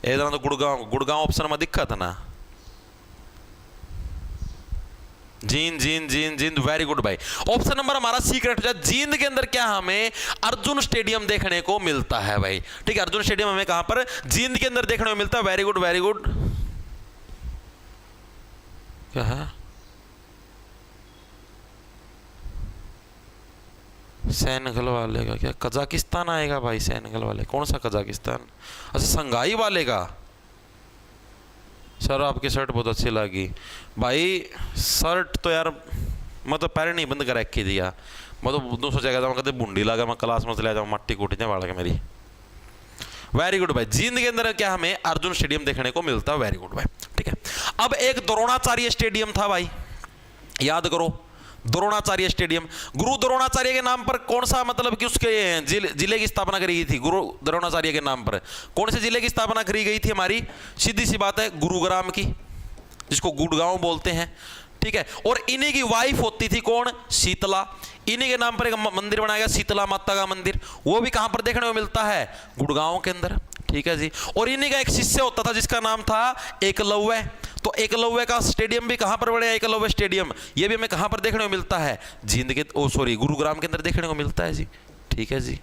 इधर तो गुड़गांव ऑप्शन में दिखा था ना, जींद, वेरी गुड भाई। ऑप्शन नंबर हमारा सीक्रेट हो जाए। जींद के अंदर क्या हमें अर्जुन स्टेडियम देखने को मिलता है भाई। ठीक है, अर्जुन स्टेडियम हमें कहां पर? जींद के अंदर देखने को मिलता है। Very good. क्या है? सेनेगल वाले का क्या? कजाकिस्तान आएगा भाई। सेनेगल वाले कौन सा कजाकिस्तान? अच्छा, संघाई वाले का। सर आपकी शर्ट बहुत अच्छी लगी भाई। शर्ट तो यार मैं तो पैर नहीं बंद कर रखी दिया, मैं तो दूसरों सोचा था, मैं कहते बूंदी लगा, मैं क्लास में चला जाऊँ मट्टी कूटी जाए वाला के मेरी। वेरी गुड भाई। जींद के अंदर क्या हमें अर्जुन स्टेडियम देखने को मिलता है। वेरी गुड भाई। ठीक है, अब एक द्रोणाचार्य स्टेडियम था भाई, याद करो, द्रोणाचार्य स्टेडियम। गुरु द्रोणाचार्य के नाम पर कौन सा मतलब कि उसके जिले की स्थापना करी गई थी? गुरु द्रोणाचार्य के नाम पर कौन से जिले की स्थापना करी गई थी हमारी? सीधी सी बात है, गुरुग्राम की, जिसको गुड़गांव बोलते हैं। ठीक है, और इन्हीं की वाइफ होती थी कौन? शीतला। इन्हीं के नाम पर एक मंदिर बनाया गया, शीतला माता का मंदिर। वो भी कहां पर देखने को मिलता है? गुड़गांव के अंदर। ठीक है जी, और इन्हीं का एक शिष्य होता था जिसका नाम था एकलव्य। तो एकलव्य का स्टेडियम भी कहां पर बने? एकलव्य स्टेडियम, ये भी हमें कहां पर देखने को मिलता है? जींद के, गुरुग्राम के अंदर देखने को मिलता है जी। ठीक है जी,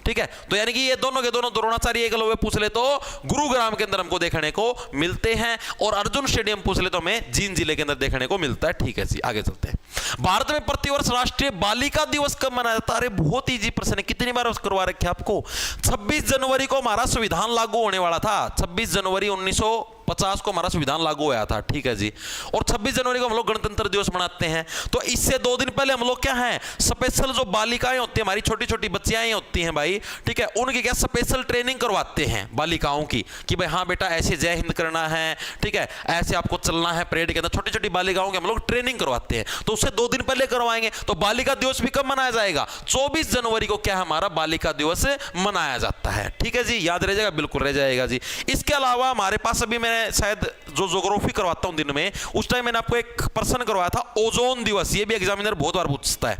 ठीक है, तो यानी कि ये दोनों के दोनों द्रोणाचार्य एकलव्य पूछ ले तो गुरुग्राम के अंदर हमको देखने को मिलते हैं, और अर्जुन स्टेडियम पूछ ले तो हमें जींद जिले के अंदर देखने को मिलता है। ठीक है जी, आगे चलते हैं। भारत में प्रतिवर्ष राष्ट्रीय बालिका दिवस कब मनाया जाता है? अरे बहुत इजी प्रश्न है, कितनी बार करवा रखे आपको। 26 जनवरी को हमारा संविधान लागू होने वाला था। 26 जनवरी 1950 को हमारा संविधान लागू हुआ था। ठीक है जी, और 26 जनवरी को हम लोग गणतंत्र दिवस मनाते हैं। तो इससे 2 दिन पहले हम लोग क्या है, स्पेशल जो बालिकाएं होती हैं, हमारी छोटी छोटी बच्चियां होती हैं भाई, ठीक है, उनकी क्या स्पेशल ट्रेनिंग करवाते हैं बालिकाओं की, कि भाई हाँ बेटा ऐसे जय हिंद करना है, ठीक है, ऐसे आपको चलना है परेड के अंदर। छोटी छोटी बालिकाओं के हम लोग ट्रेनिंग करवाते हैं, तो उससे 2 दिन पहले करवाएंगे। तो बालिका दिवस भी कब मनाया जाएगा? 24 जनवरी को क्या हमारा बालिका दिवस मनाया जाता है। ठीक है जी, याद रह जाएगा, बिल्कुल रह जाएगा जी। इसके अलावा हमारे पास अभी मैंने शायद जो ज्योग्राफी करवाता हूं दिन में, उस टाइम मैंने आपको एक प्रश्न करवाया था ओजोन दिवस। ये भी एग्जामिनर बहुत बार पूछता है,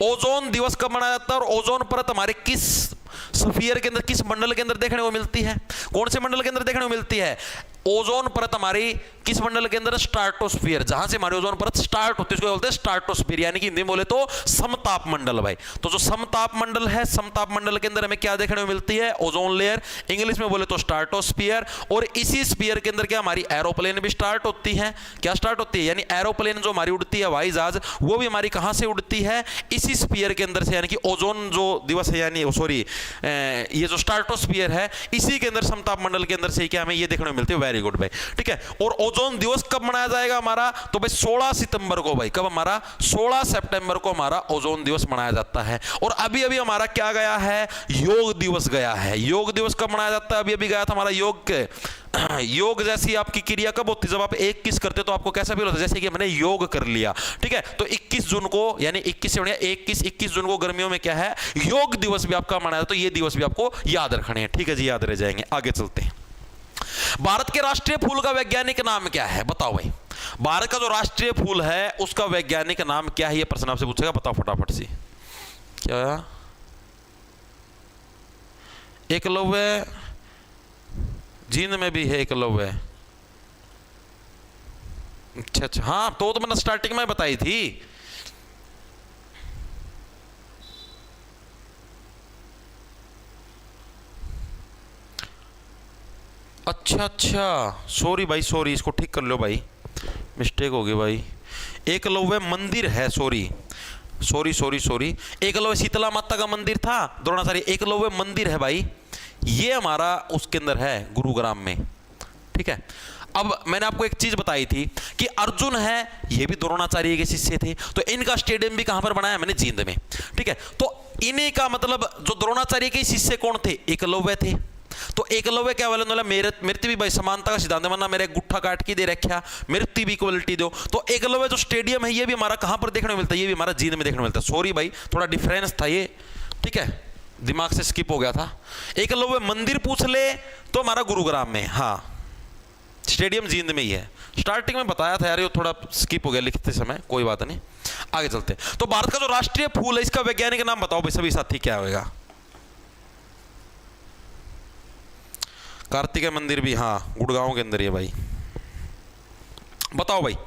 ओजोन दिवस कब मनाया जाता है और ओजोन परत हमारे किस स्फीयर के अंदर, किस मंडल के अंदर देखने को मिलती है? कौन से मंडल के अंदर देखने को मिलती है? ओजोन परत हमारी किस मंडल के अंदर? स्ट्राटोस्फीयर, जहां से हमारी ओजोन परत स्टार्ट होती है उसको बोलते हैं स्ट्राटोस्फीयर, यानी कि हिंदी में बोले तो समताप मंडल भाई। तो जो समताप मंडल है, समताप मंडल के अंदर हमें क्या देखने को मिलती है? ओजोन लेयर, इंग्लिश में बोले तो स्ट्राटोस्फीयर। और इसी स्फीयर के अंदर क्या हमारी एरोप्लेन भी स्टार्ट होती है। क्या स्टार्ट होती है? यानी एरोप्लेन जो हमारी उड़ती है, हवाई जहाज, वो भी हमारी कहां से उड़ती है? इसी स्फीयर के अंदर से, यानी कि ओजोन जो दिवस है, यानी ये जो स्ट्राटोस्फीयर है, इसी के अंदर समताप मंडल के अंदर से क्या हमें ये देखने को मिलती है। वेरी गुड भाई, ठीक है। और ओजोन दिवस कब मनाया जाएगा हमारा? तो भाई 16 सितंबर को भाई। कब हमारा? 16 सितंबर को हमारा ओजोन दिवस मनाया जाता है। और अभी अभी हमारा क्या गया है? योग दिवस गया है। योग दिवस कब मनाया जाता है? अभी अभी गया था हमारा योग जैसी आपकी क्रिया कब होती है? जब आप 21 करते तो आपको कैसा फील होता है? जैसे कि मैंने योग कर लिया, ठीक है। तो 21 जून को, यानी 21 जून को गर्मियों में क्या है? योग दिवस भी आपका मनाया, तो ये दिवस भी आपको याद रखने हैं। ठीक है जी, याद रह जाएंगे। आगे चलते हैं। भारत के राष्ट्रीय फूल का वैज्ञानिक नाम क्या है? बताओ भाई, भारत का जो राष्ट्रीय फूल है उसका वैज्ञानिक नाम क्या है? ये प्रश्न आपसे पूछेगा, बताओ फटाफट से। क्या? एकलव्य, जींद में भी है एकलव्य। अच्छा अच्छा, हाँ तो मैंने स्टार्टिंग में बताई थी। अच्छा अच्छा, सॉरी भाई सॉरी, इसको ठीक कर लो भाई, मिस्टेक हो गई भाई। एकलव्य मंदिर है, sorry sorry sorry sorry, Eklavya Sheetla Mata का मंदिर था द्रोणाचार्य, एकलव्य मंदिर है भाई, ये हमारा उसके अंदर है गुरुग्राम में। ठीक है, अब मैंने आपको एक चीज बताई थी कि अर्जुन है ये भी द्रोणाचार्य के शिष्य थे, तो इनका स्टेडियम भी कहां पर बनाया मैंने? जींद में। ठीक है, तो इन्हीं का मतलब जो द्रोणाचार्य के शिष्य कौन थे? एकलव्य थे। तो एकलव्य क्या बोले? मृत्यु भी भाई समानता का सिद्धांत मानना, मेरे गुट्ठा काट के दे रखा, मृत्यु भी इक्वलिटी दो। तो एकलव्य जो स्टेडियम है ये भी हमारा कहां पर देखने को मिलता है? ये भी हमारा जींद में देखने को मिलता है। सॉरी भाई, थोड़ा डिफरेंस था ये, ठीक है, दिमाग से स्किप हो गया था। एकलव्य मंदिर पूछ ले तो हमारा गुरुग्राम में, हाँ स्टेडियम जींद में ही है। स्टार्टिंग में बताया था यार, ये थोड़ा स्किप हो गया लिखते समय, कोई बात नहीं, आगे चलते। तो भारत का जो राष्ट्रीय फूल है इसका वैज्ञानिक नाम बताओ भाई सभी साथी, क्या होगा? कार्तिकेय मंदिर भी, हाँ गुड़गांव के अंदर ही है भाई, बताओ भाई।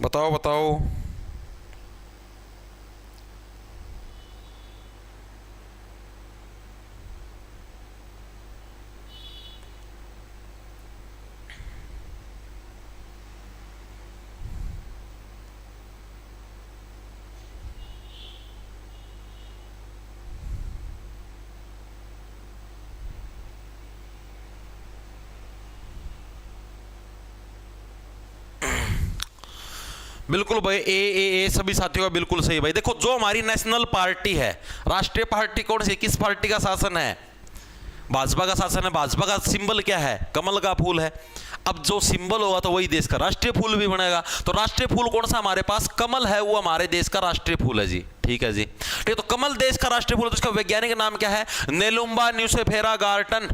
बताओ बताओ। बिल्कुल भाई, ए सभी साथियों का बिल्कुल सही भाई। देखो जो हमारी नेशनल पार्टी है, राष्ट्रीय पार्टी कौन सी, किस पार्टी का शासन है? भाजपा का शासन है। भाजपा का सिंबल क्या है? कमल का फूल है। अब जो सिंबल होगा तो वही देश का राष्ट्रीय फूल भी बनेगा। तो राष्ट्रीय फूल कौन सा हमारे पास? कमल है, वो हमारे देश का राष्ट्रीय फूल है जी। ठीक है जी, ठीक है, तो कमल देश का राष्ट्रीय फूल है, तो उसका वैज्ञानिक नाम क्या है? नेलुम्बा न्यूसेफेरा गार्टन।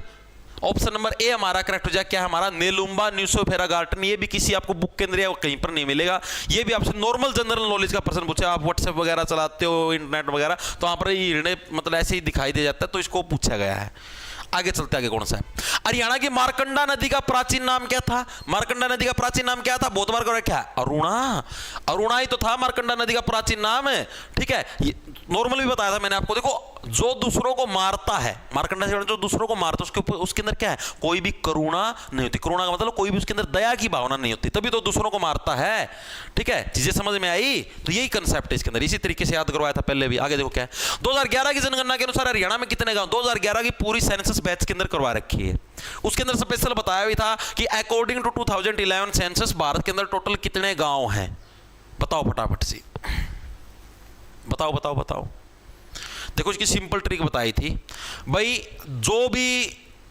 ऑप्शन नंबर ए हमारा करेक्ट हो जाए, क्या है हमारा? नेलुम्बा न्यूसेफेरा गार्टन। ये भी किसी आपको बुक के अंदर या कहीं पर नहीं मिलेगा, ये भी आपसे नॉर्मल जनरल नॉलेज का प्रश्न पूछे, आप व्हाट्सएप वगैरह चलाते हो, इंटरनेट वगैरह, तो वहां पर ये मतलब ऐसे ही दिखाई दे जाता है, तो इसको पूछा गया है। आगे चलते, आगे कौन सा है? हरियाणा की मारकंडा नदी का प्राचीन नाम क्या था? मारकंडा नदी का प्राचीन नाम क्या था? बहुत बार कर रखा है, अरुणा। अरुणा ही तो था मारकंडा नदी का प्राचीन नाम है। ठीक है, नॉर्मल भी बताया था मैंने आपको। देखो जो दूसरों को मारता है, मारकंडा जो दूसरों को मारता है, उसके अंदर क्या है? कोई भी करुणा नहीं होती। करुणा का मतलब कोई भी उसके अंदर दया की भावना नहीं होती, तभी तो दूसरों को मारता है। ठीक है, चीजें समझ में आई? तो यही कंसेप्ट है इसके अंदर, इसी तरीके से याद करवाया था पहले भी। आगे देखो क्या है? 2011 की जनगणना के अनुसार हरियाणा में कितने गांव? 2011 की पूरी सेंसस बैच के अंदर करवा रखी है, उसके अंदर स्पेशल बताया भी था कि अकॉर्डिंग टू 2011 सेंसस भारत के अंदर टोटल कितने गांव हैं? बताओ फटाफट से, बताओ बताओ बताओ। देखो इसकी सिंपल ट्रिक बताई थी भाई, जो भी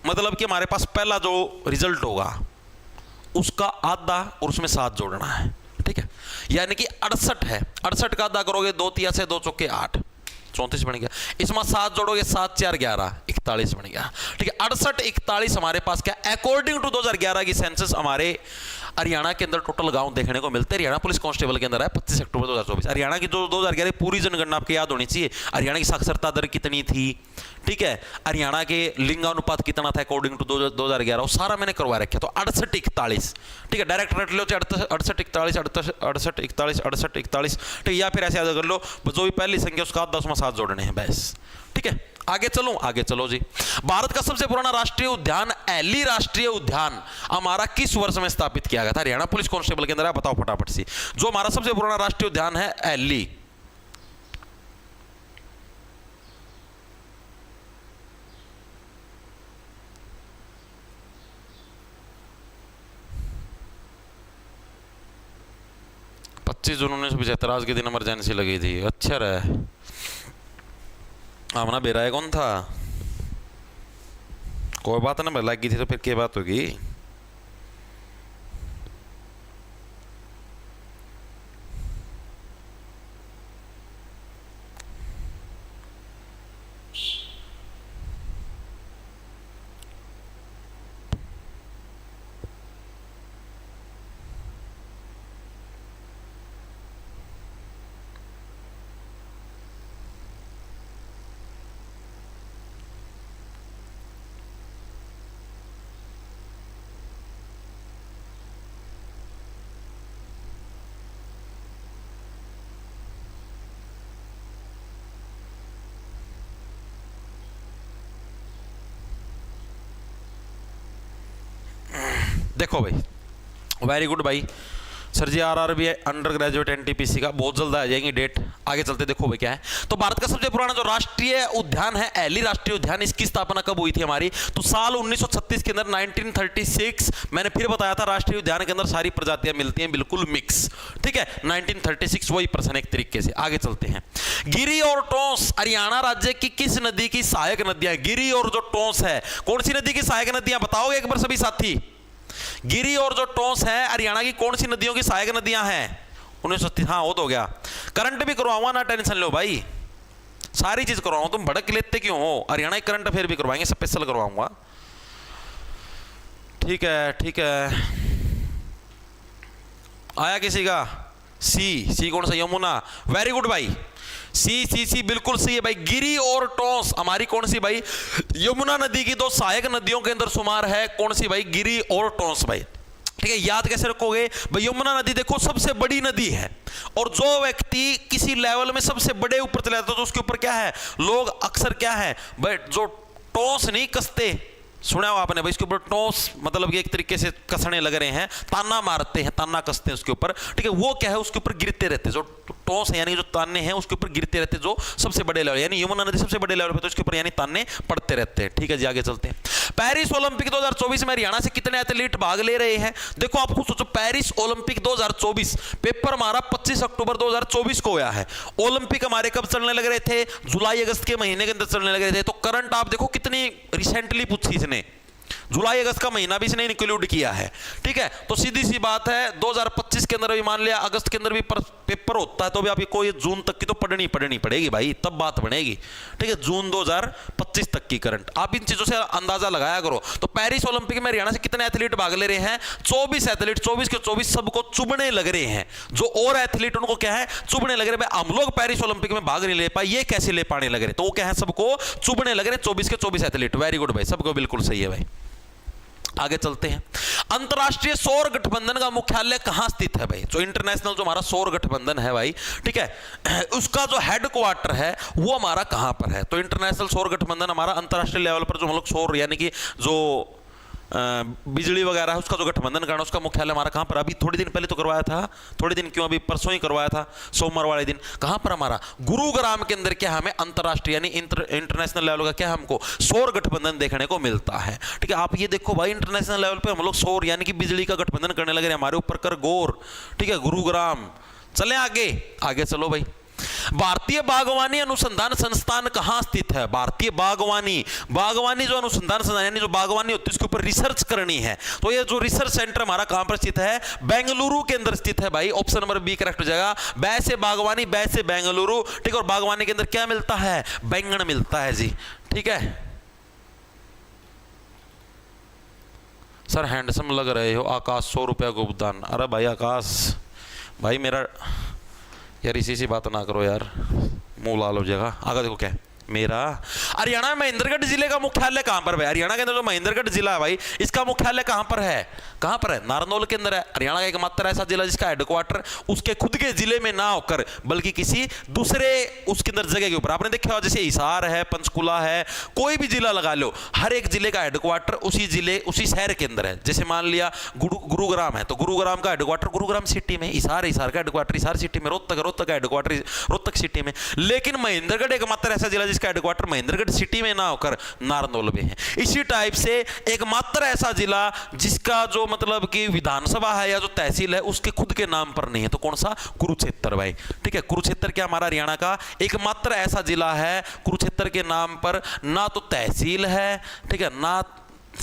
मतलब कि हमारे पास पहला जो रिजल्ट होगा उसका आधा और उसमें 7 जोड़ना है। ठीक है, यानी कि 68 है, 68 का आधा करोगे 2 तिया से 2 चौके 8, 34 बन गया। इसमें 7 जोड़ोगे, 7 4 11, 41 बन गया। ठीक है, 68 41 हमारे पास क्या? अकॉर्डिंग टू 2011 की सेंसस हमारे हरियाणा के अंदर टोटल गांव देखने को मिलते हैं। हरियाणा पुलिस कांस्टेबल के अंदर है 25 अक्टूबर 2024। हरियाणा की जो 2011 पूरी जनगणना आपको याद होनी चाहिए। हरियाणा की साक्षरता दर कितनी थी? ठीक है, हरियाणा के लिंगानुपात कितना था अकॉर्डिंग टू 2011, वो सारा मैंने करवा रखा। तो 68 41, ठीक है, डायरेक्ट रट लो 68 41 68 41 68 41, ठीक है, या फिर ऐसे याद कर लो जो भी पहली संख्या उसका 10 में 7 जोड़ने हैं बस। ठीक है, आगे चलो, आगे चलो जी। भारत का सबसे पुराना राष्ट्रीय उद्यान एली राष्ट्रीय उद्यान हमारा किस वर्ष में स्थापित किया गया था? हरियाणा पुलिस कांस्टेबल के अंदर है, बताओ फटाफट से। जो हमारा सबसे पुराना राष्ट्रीय उद्यान है एली, जून 1975 आज के दिन इमरजेंसी लगी थी। अच्छा रहे, आमना बेराय कौन था? कोई बात ना, लगी थी तो फिर क्या बात होगी। देखो भाई, वेरी गुड भाई। सर जी आरआरबी अंडर ग्रेजुएट एनटीपीसी का बहुत जल्द आ जाएंगी डेट। आगे चलते देखो भाई क्या है। तो भारत का सबसे पुराना जो राष्ट्रीय उद्यान है एली राष्ट्रीय उद्यान, इसकी स्थापना कब हुई थी हमारी? तो साल 1936 के अंदर 1936। मैंने फिर बताया था राष्ट्रीय उद्यान के अंदर सारी प्रजातियां मिलती हैं बिल्कुल मिक्स, ठीक है। 1936 वही प्रश्न एक तरीके से। आगे चलते हैं। गिरी और टोंस हरियाणा राज्य की किस नदी की सहायक नदियां? गिरी और जो टोंस है कौन सी नदी की सहायक नदियां बताओगे एक बार सभी साथी? गिरी और जो टोंस है हरियाणा की कौन सी नदियों की सहायक नदियां हैं? 1936। हाँ वो तो हो गया। करंट भी करवाऊंगा ना, टेंशन लो भाई, सारी चीज करवाऊंगा। तुम भड़क लेते क्यों हो? हरियाणा की करंट अफेयर भी करवाएंगे, स्पेशल करवाऊंगा। ठीक है ठीक है। आया किसी का? सी कौन सा? यमुना। वेरी गुड भाई। सी बिल्कुल सही है भाई। गिरी और टोंस हमारी कौन सी भाई? यमुना नदी की दो सहायक नदियों के अंदर शुमार है। कौन सी भाई? गिरी और टोंस भाई। ठीक है, याद कैसे रखोगे भाई? यमुना नदी देखो सबसे बड़ी नदी है, और जो व्यक्ति किसी लेवल में सबसे बड़े ऊपर चला जाता है तो उसके ऊपर क्या है, लोग अक्सर क्या है भाई, जो टोंस नहीं कसते, सुना हो आपने भाई, इसके ऊपर टोंस मतलब कि एक तरीके से कसने लग रहे हैं, ताना मारते हैं, ताना कसते हैं उसके ऊपर। ठीक है, वो क्या है उसके ऊपर गिरते रहते हैं, जो टोंस है यानी जो ताने हैं उसके ऊपर गिरते रहते हैं, जो सबसे बड़े लेवल यानी यमुना नदी सबसे बड़े लेवल पे, तो उसके ऊपर यानी ताने पड़ते रहते हैं। ठीक है जी, आगे चलते हैं। पेरिस ओलंपिक 2024 में हरियाणा से कितने एथलीट भाग ले रहे हैं? देखो आपको सोचो, पेरिस ओलंपिक 2024 पेपर हमारा 25 अक्टूबर 2024 को हुआ है। ओलंपिक हमारे कब चलने लग रहे थे? जुलाई अगस्त के महीने के अंदर चलने लग रहे थे। तो करंट आप देखो कितनी रिसेंटली पूछी इसने, जुलाई अगस्त का महीना भी इसने इंक्लूड किया है। ठीक है, तो सीधी सी बात है 2025 के अंदर भी मान लिया अगस्त के अंदर भी पेपर होता है तो भी आपको ये जून तक की तो पढ़नी पड़ेगी भाई, तब बात बनेगी। ठीक है, जून 2025 तक की करंट आप इन चीजों से अंदाजा लगाया करो। तो पेरिस ओलंपिक में हरियाणा से कितने एथलीट भाग ले रहे हैं? 24 एथलीट। 24 के 24 सबको चुभने लग रहे हैं, जो और एथलीट उनको क्या है, चुभने लग रहे हैं। हम लोग पेरिस ओलंपिक में भाग नहीं ले पाए, ये कैसे ले पाने लग रहे? तो वो क्या है, सबको चुभने लग रहे हैं 24 के 24 एथलीट। वेरी गुड भाई, सबको बिल्कुल सही है भाई। आगे चलते हैं। अंतरराष्ट्रीय सौर गठबंधन का मुख्यालय कहां स्थित है भाई? जो इंटरनेशनल जो हमारा सौर गठबंधन है भाई, ठीक है, उसका जो हेडक्वार्टर है वो हमारा कहां पर है? तो इंटरनेशनल सौर गठबंधन हमारा अंतरराष्ट्रीय लेवल पर जो हम लोग सौर यानी कि जो बिजली वगैरह है उसका जो गठबंधन करना, उसका मुख्यालय हमारा कहां पर? अभी थोड़ी दिन पहले तो करवाया था, थोड़े दिन क्यों, अभी परसों ही करवाया था, सोमवार वाले दिन। कहां पर हमारा? गुरुग्राम के अंदर क्या हमें अंतरराष्ट्रीय यानी इंटरनेशनल लेवल का क्या हमको सौर गठबंधन देखने को मिलता है। ठीक है, आप ये देखो भाई, इंटरनेशनल लेवल पे हम लोग सौर यानी कि बिजली का गठबंधन करने लगे, हमारे ऊपर कर गौर। ठीक है, गुरुग्राम। चले आगे, आगे चलो भाई। भारतीय बागवानी अनुसंधान संस्थान कहां स्थित है? भारतीय बागवानी जो अनुसंधान संस्थान यानी जो बागवानी होती है उसके ऊपर रिसर्च करनी है, तो ये जो रिसर्च सेंटर हमारा कहां पर स्थित है? बेंगलुरु के अंदर स्थित है भाई। ऑप्शन नंबर बी करेक्ट हो जाएगा। बै से बागवानी, बै से बेंगलुरु। ठीक है, और बागवानी के अंदर क्या मिलता है? बैंगन मिलता है जी। ठीक है सर, हैंडसम लग रहे हो आकाश, 100 रुपया का उपदान। अरे भाई आकाश भाई मेरा यार इसी सी बात ना करो यार, मुंह लाल हो जाएगा। आगे देखो क्या है मेरा। हरियाणा में महेंद्रगढ़ जिले का मुख्यालय कहां पर है? हरियाणा के अंदर जो महेंद्रगढ़ जिला है भाई, इसका मुख्यालय कहां पर है? कहां पर है? नारनौल के अंदर है। हरियाणा का एकमात्र ऐसा जिला जिसका हेडक्वार्टर उसके खुद के जिले में ना होकर बल्कि किसी दूसरे उसके अंदर जगह के ऊपर। आपने देखा हो जैसे हिसार है, पंचकुला है, कोई भी जिला लगा लो, हर एक जिले का हेडक्वार्टर उसी जिले उसी शहर के अंदर है। जैसे मान लिया गुरुग्राम है तो गुरुग्राम का हेडक्वार्टर गुरुग्राम सिटी में, हिसार का हेडक्वार्टर हिसार सिटी में, रोहतक का हेडक्वार्टर रोहतक सिटी में। लेकिन महेंद्रगढ़ एकमात्र ऐसा जिला जिसका हेडक्वार्टर महेंद्रगढ़ सिटी में ना होकर नारनौल में है। इसी टाइप से एकमात्र ऐसा जिला जिसका जो मतलब कि विधानसभा है या जो तहसील है उसके खुद के नाम पर नहीं है, तो कौन सा? कुरुक्षेत्र भाई। ठीक है, कुरुक्षेत्र क्या हमारा हरियाणा का एकमात्र ऐसा जिला है कुरुक्षेत्र के नाम पर ना तो तहसील है, ठीक है, ना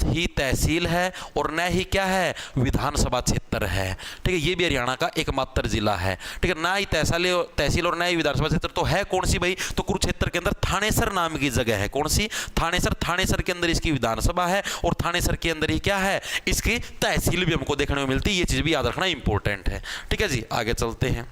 ही तहसील है और न ही क्या है विधानसभा क्षेत्र है। ठीक है, ये भी हरियाणा का एकमात्र जिला है। ठीक है, ना ही तहसील और न ही विधानसभा क्षेत्र, तो है कौन सी भाई, तो कुरुक्षेत्र के अंदर थानेसर नाम की जगह है। कौन सी, थानेसर। थानेसर के अंदर इसकी विधानसभा है और थानेसर के अंदर ही क्या है, इसकी तहसील भी हमको देखने को मिलती है। ये चीज भी याद रखना इंपॉर्टेंट है। ठीक है जी, आगे चलते हैं।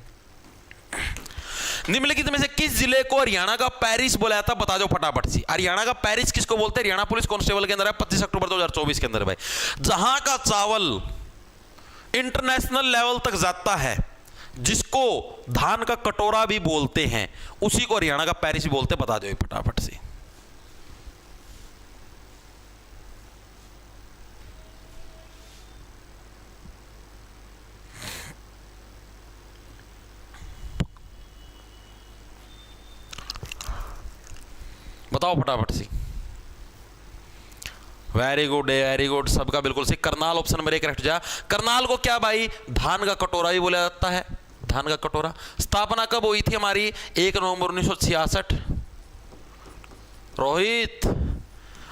निम्नलिखित में से किस जिले को हरियाणा का पेरिस बोला जाता है, बता दो फटाफट सी। हरियाणा का पेरिस किसको बोलते हैं, हरियाणा पुलिस कांस्टेबल के अंदर है 25 अक्टूबर 2024 के अंदर भाई। जहां का चावल इंटरनेशनल लेवल तक जाता है, जिसको धान का कटोरा भी बोलते हैं, उसी को हरियाणा का पेरिस भी बोलते हैं, बता दो फटाफट से। बताओ फटाफट सी। वेरी गुड, वेरी गुड, सबका बिल्कुल सही। करनाल ऑप्शन नंबर 1 करेक्ट जा। करनाल को क्या भाई, धान का कटोरा भी बोला जाता है, धान का कटोरा। स्थापना कब हुई थी हमारी, 1 नवंबर 1966। रोहित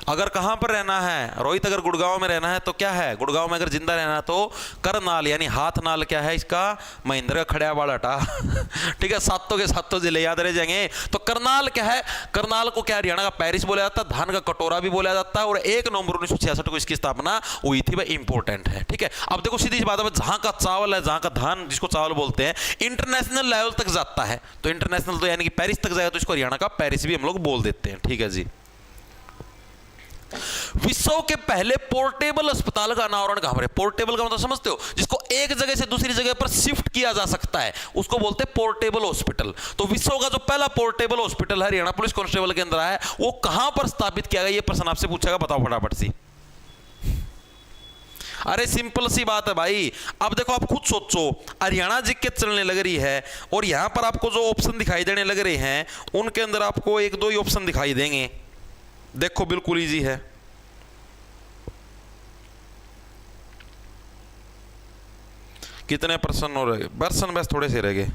अगर कहां पर रहना है, रोहित अगर गुड़गांव में रहना है तो क्या है, गुड़गांव में अगर जिंदा रहना है तो करनाल, यानी हाथ नाल क्या है इसका, महेंद्र का खड़िया वाला हटा। ठीक है, सातों के सातों जिले याद रह जाएंगे। तो करनाल क्या है, करनाल को क्या हरियाणा का पेरिस बोला जाता है, धान का कटोरा भी बोला जाता है, और 1 नवंबर 1966 को इसकी स्थापना हुई थी, वह इंपॉर्टेंट है। ठीक है, अब देखो सीधी सी बात है, जहां का चावल है, जहां का धान जिसको चावल बोलते हैं, इंटरनेशनल लेवल तक जाता है, तो इंटरनेशनल तो यानी कि पेरिस तक जाएगा, तो इसको हरियाणा का पेरिस भी हम लोग बोल देते हैं। ठीक है जी। विश्व के पहले पोर्टेबल अस्पताल का अनावरण कहां पर है, पोर्टेबल का मतलब समझते हो, जिसको एक जगह से दूसरी जगह पर शिफ्ट किया जा सकता है, उसको बोलते हैं पोर्टेबल हॉस्पिटल। तो विश्व का जो पहला पोर्टेबल हॉस्पिटल है हरियाणा पुलिस कांस्टेबल के अंदर है, वो कहां पर स्थापित किया गया, ये प्रश्न आपसे पूछेगा, बताओ फटाफट सी। अरे सिंपल सी बात है भाई। अब देखो आप खुद सोचो, हरियाणा जीके चलने लग रही है और यहां पर आपको जो ऑप्शन दिखाई देने लग रहे हैं, उनके अंदर आपको 1-2 ही ऑप्शन दिखाई देंगे। देखो बिल्कुल इजी है। कितने पर्सन हो रहे, पर्सन बस थोड़े से रह गए।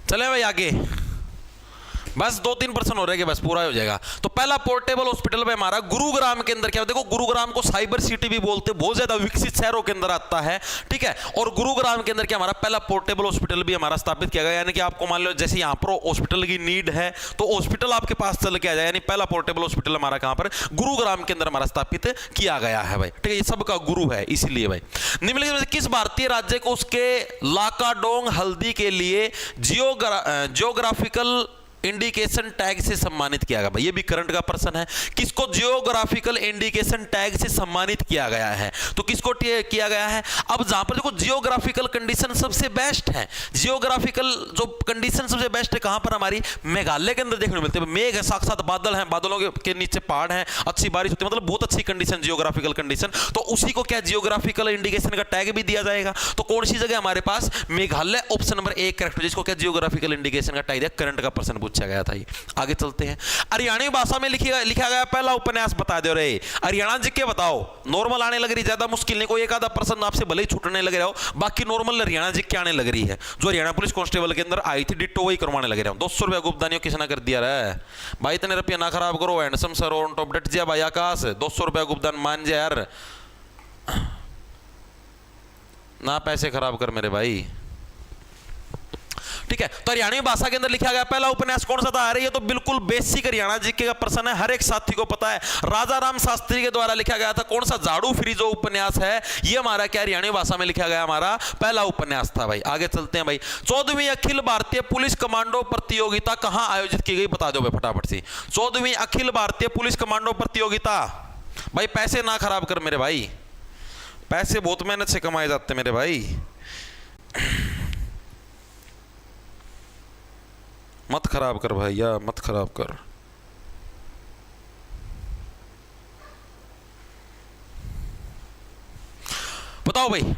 चले भाई आगे, बस 2-3 पर्सन हो रहे हैं, बस पूरा हो जाएगा। तो पहला पोर्टेबल हॉस्पिटल में हमारा गुरुग्राम के अंदर क्या, देखो गुरुग्राम को साइबर सिटी भी बोलते हैं, बहुत ज्यादा विकसित शहरों के अंदर आता है। ठीक है, और गुरुग्राम के अंदर क्या हमारा पहला पोर्टेबल हॉस्पिटल भी हमारा स्थापित किया गया, यानी कि आपको मान लो जैसे यहाँ पर हॉस्पिटल की नीड है तो हॉस्पिटल आपके पास चल के आ जाए, यानी पहला पोर्टेबल हॉस्पिटल हमारा कहां पर, गुरुग्राम के अंदर हमारा स्थापित किया गया है भाई। ठीक है, ये सबका गुरु है इसीलिए भाई। निम्नलिखित में से किस भारतीय राज्य को उसके लाकाडोंग हल्दी के लिए जियोग्राफिकल इंडिकेशन टैग से सम्मानित किया गया भाई, ये भी करंट का प्रश्न है। किसको जियोग्राफिकल इंडिकेशन टैग से सम्मानित किया गया है, तो किसको किया गया है। अब जहां पर देखो जियोग्राफिकल कंडीशन सबसे बेस्ट है, जियोग्राफिकल जो कंडीशन सबसे बेस्ट है कहां पर, हमारी मेघालय के अंदर देखने को मिलते हैं। मेघ है, साक्षात बादल हैं, बादलों के नीचे पहाड़ हैं, अच्छी बारिश होती है, मतलब बहुत अच्छी कंडीशन जियोग्राफिकल कंडीशन, तो उसी को क्या जियोग्राफिकल इंडिकेशन का टैग भी दिया जाएगा। तो कौन सी जगह हमारे पास, मेघालय ऑप्शन नंबर 1 करेक्ट, जिसको क्या जियोग्राफिकल इंडिकेशन का टैग दिया, करंट का प्रश्न पूछा गया था। आगे चलते हैं। हरियाणवी भाषा में लिखा गया पहला उपन्यास बता दो रे, हरियाणा जी के बताओ। नॉर्मल आने लग रही, ज्यादा मुश्किल नहीं, कोई एक आधा प्रश्न आपसे भले ही छूटने लग रहा हो, बाकी नॉर्मल हरियाणा जी के आने लग रही है, जो हरियाणा पुलिस कांस्टेबल के अंदर आई थी, डिट्टो वही करवाने लग रहा हूं। 200 रुपया गुप्तानियों किसने कर दिया रे भाई, इतने रुपया ना खराब करो, हैंडसम सर ऑन टॉप डट जा भाई आकाश, 200 रुपया गुप्तान मान जा यार, ना पैसे खराब कर मेरे भाई। ठीक है, तो हरियाणवी भाषा के अंदर लिखा गया पहला उपन्यास कौन सा था, अरे ये तो बिल्कुल बेसिक हरियाणा जीके का प्रश्न है, हर एक साथी को पता है। राजा राम शास्त्री के द्वारा लिखा गया था कौन सा, झाड़ू फ्री जो उपन्यास है, ये हमारा क्या हरियाणवी भाषा में लिखा गया हमारा पहला उपन्यास था भाई। आगे चलते हैं भाई। 14वीं अखिल भारतीय पुलिस कमांडो प्रतियोगिता कहां आयोजित की गई, बता दो भाई फटाफट से। 14वीं अखिल भारतीय पुलिस कमांडो प्रतियोगिता, भाई पैसे ना खराब कर मेरे भाई, पैसे बहुत मेहनत से कमाए जाते मेरे भाई, मत खराब कर भैया, मत खराब कर। बताओ भाई,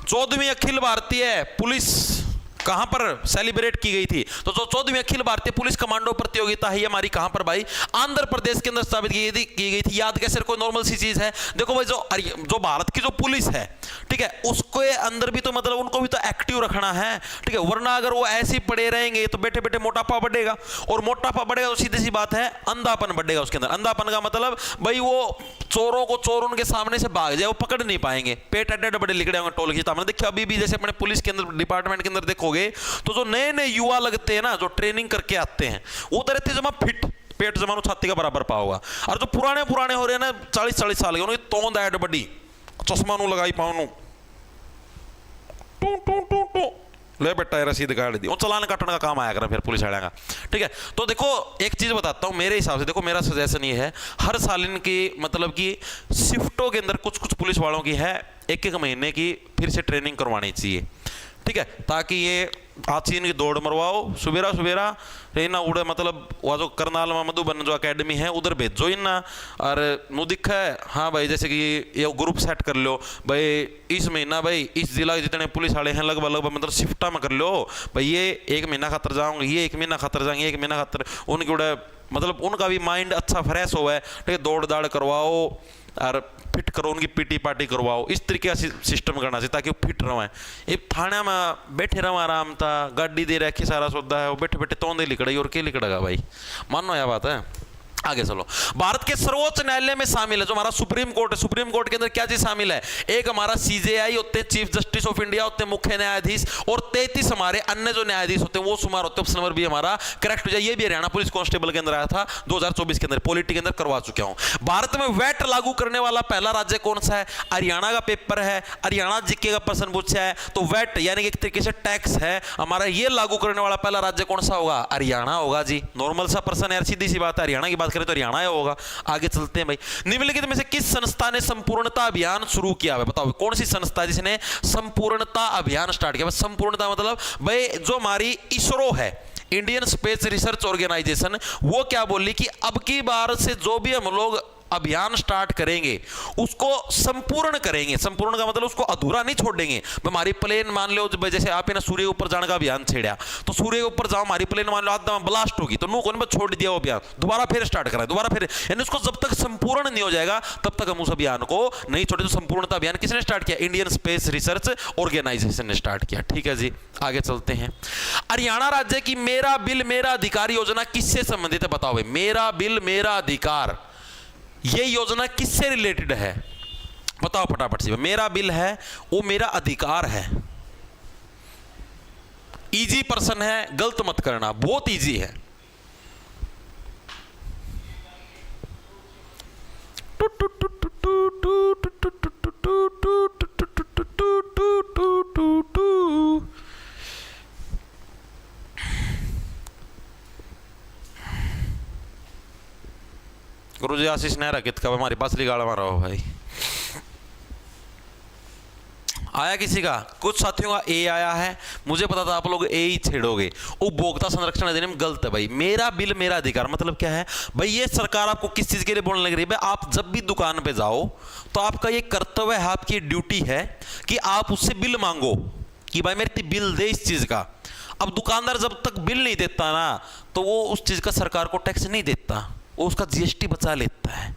14वीं अखिल भारतीय पुलिस कहां पर सेलिब्रेट की गई थी? तो जो 14वीं अखिल भारतीय पुलिस कमांडो प्रतियोगिता है, ये हमारी कहां पर भाई? आंध्र प्रदेश के अंदर स्थापित की गई थी। याद कैसे? कोई नॉर्मल सी चीज है? देखो भाई, जो भारत की जो पुलिस है, ठीक है, उसके अंदर भी तो मतलब उनको भी तो एक्टिव रखना है, ठीक है, वरना अगर वो ऐसे ही पड़े रहेंगे तो बैठे बैठे मोटापा बढ़ेगा, और मोटापा बढ़ेगा तो सीधी सी बात है अंधापन बढ़ेगा उसके अंदर। अंधापन का मतलब भाई वो चोरों को चोर उनके सामने से भाग जाए, वो पकड़ नहीं पाएंगे, पेट अड्डे बड़े लिखड़े होंगे टोल खींचता। मैंने देखिए अभी भी जैसे अपने पुलिस के अंदर डिपार्टमेंट के अंदर देखोगे तो जो नए नए युवा लगते हैं ना, जो ट्रेनिंग करके आते हैं, वो तो रहते जमा फिट, पेट जमानो छाती का बराबर पा होगा। और जो पुराने पुराने हो रहे हैं ना 40-40 साल के, उन्हें तोंद ऐड बड़ी, चश्मा नु लगाई पाऊं, टू टू टू टू ले बेटा रसीद काट दी, वो चालान काटने का काम आया कर फिर पुलिस वाले का, ठीक है। तो देखो एक चीज बताता हूं मेरे हिसाब से, देखो मेरा सजेशन ये है, हर साल इनकी मतलब कि शिफ्टों के अंदर कुछ कुछ पुलिस वालों की है 1-1 महीने की फिर से ट्रेनिंग करवानी चाहिए, ठीक है, ताकि ये आची इनकी दौड़ मरवाओ सुबेरा सुबेरा ना उड़े, मतलब वह जो करनाल में मधुबन जो अकेडमी है उधर भेजो इन ना, और नु दिखा है हाँ भाई, जैसे कि ये ग्रुप सेट कर लो भाई, इस महीना भाई इस जिला के जितने पुलिस वाले हैं लगभग मतलब शिफ्टा में कर लो भाई, ये 1 महीना खातर जाऊंगे, ये 1 महीना खातर जाएंगे, 1 महीना खातर उनकी उड़े मतलब उनका भी माइंड अच्छा फ्रेश हो है, ठीक है, दौड़ दाड़ करवाओ और फिट करो, उनकी पीटी पार्टी करवाओ, इस तरीके का सिस्टम करना चाहिए ताकि वो फिट रहे। ये थाने में बैठे रहो आराम था, गाड़ी दे रखी सारा सौदा है, वो बैठे बैठे तोंदे लिकड़ाई और क्या लिकड़ेगा भाई, मानो यह बात है। आगे चलो, भारत के सर्वोच्च न्यायालय में शामिल है जो हमारा सुप्रीम कोर्ट है, सुप्रीम कोर्ट के अंदर क्या चीज शामिल है? एक हमारा सीजेआई होते हैं, चीफ जस्टिस ऑफ इंडिया होते हैं, मुख्य न्यायाधीश, और 33 हमारे अन्य जो न्यायाधीश होते हैं वो शुमार होते हैं। ऑप्शन नंबर भी हमारा करेक्ट हो जाए। ये भी हरियाणा पुलिस कांस्टेबल के अंदर आया था 2024 के अंदर, पॉलिटी के अंदर करवा चुका हूं। भारत में वैट लागू करने वाला पहला राज्य कौन सा है? हरियाणा का पेपर है, हरियाणा जीके का प्रश्न पूछा है, तो वैट यानी कि एक तरीके से टैक्स है हमारा, ये लागू करने वाला पहला राज्य कौन सा होगा? हरियाणा होगा जी। नॉर्मल सा प्रश्न है, सीधी सी बात है, हरियाणा की बात करें तो हरियाणा ही होगा। आगे चलते हैं भाई, निम्नलिखित में से किस संस्था ने संपूर्णता अभियान शुरू किया है? बताओ कौन सी संस्था है जिसने संपूर्णता अभियान स्टार्ट किया? संपूर्णता मतलब भाई जो हमारी इसरो है, इंडियन स्पेस रिसर्च ऑर्गेनाइजेशन, वो क्या बोली कि अब की बार से जो भी हम लोग अभियान स्टार्ट करेंगे उसको संपूर्ण करेंगे। संपूर्ण का मतलब उसको अधूरा नहीं छोड़ेंगे। हमारी प्लेन मान लो जैसे आप ना सूर्य के ऊपर जाने का अभियान छेड़ा, तो सूर्य के ऊपर जाओ, हमारी प्लेन मान लो आधा ब्लास्ट होगी तो कौन छोड़ दिया वो अभियान, दोबारा फिर स्टार्ट करा, दोबारा फिर, यानी उसको जब तक संपूर्ण नहीं हो जाएगा तब तक हम उस अभियान को नहीं छोड़े। तो संपूर्णता अभियान किसने स्टार्ट किया? इंडियन स्पेस रिसर्च ऑर्गेनाइजेशन ने स्टार्ट किया। ठीक है जी, आगे चलते हैं। हरियाणा राज्य की मेरा बिल मेरा अधिकार योजना किससे संबंधित है? बताओ भाई, मेरा बिल मेरा अधिकार ये योजना किससे रिलेटेड है? बताओ फटाफट से। मेरा बिल है वो मेरा अधिकार है। इजी प्रश्न है, गलत मत करना, बहुत इजी है। गुरुजी आशीष नेहरा कित का हमारे पास गाड़ा मारा हो भाई, आया किसी का? कुछ साथियों का ए आया है, मुझे पता था आप लोग ए ही छेड़ोगे। उपभोक्ता संरक्षण अधिनियम गलत है भाई। मेरा बिल मेरा अधिकार मतलब क्या है भाई? ये सरकार आपको किस चीज के लिए बोलने लग रही है भाई? आप जब भी दुकान पे जाओ तो आपका ये कर्तव्य है, आपकी ड्यूटी है कि आप उससे बिल मांगो कि भाई मेरे बिल दे इस चीज का। अब दुकानदार जब तक बिल नहीं देता ना तो वो उस चीज का सरकार को टैक्स नहीं देता, वो उसका जीएसटी बचा लेता है।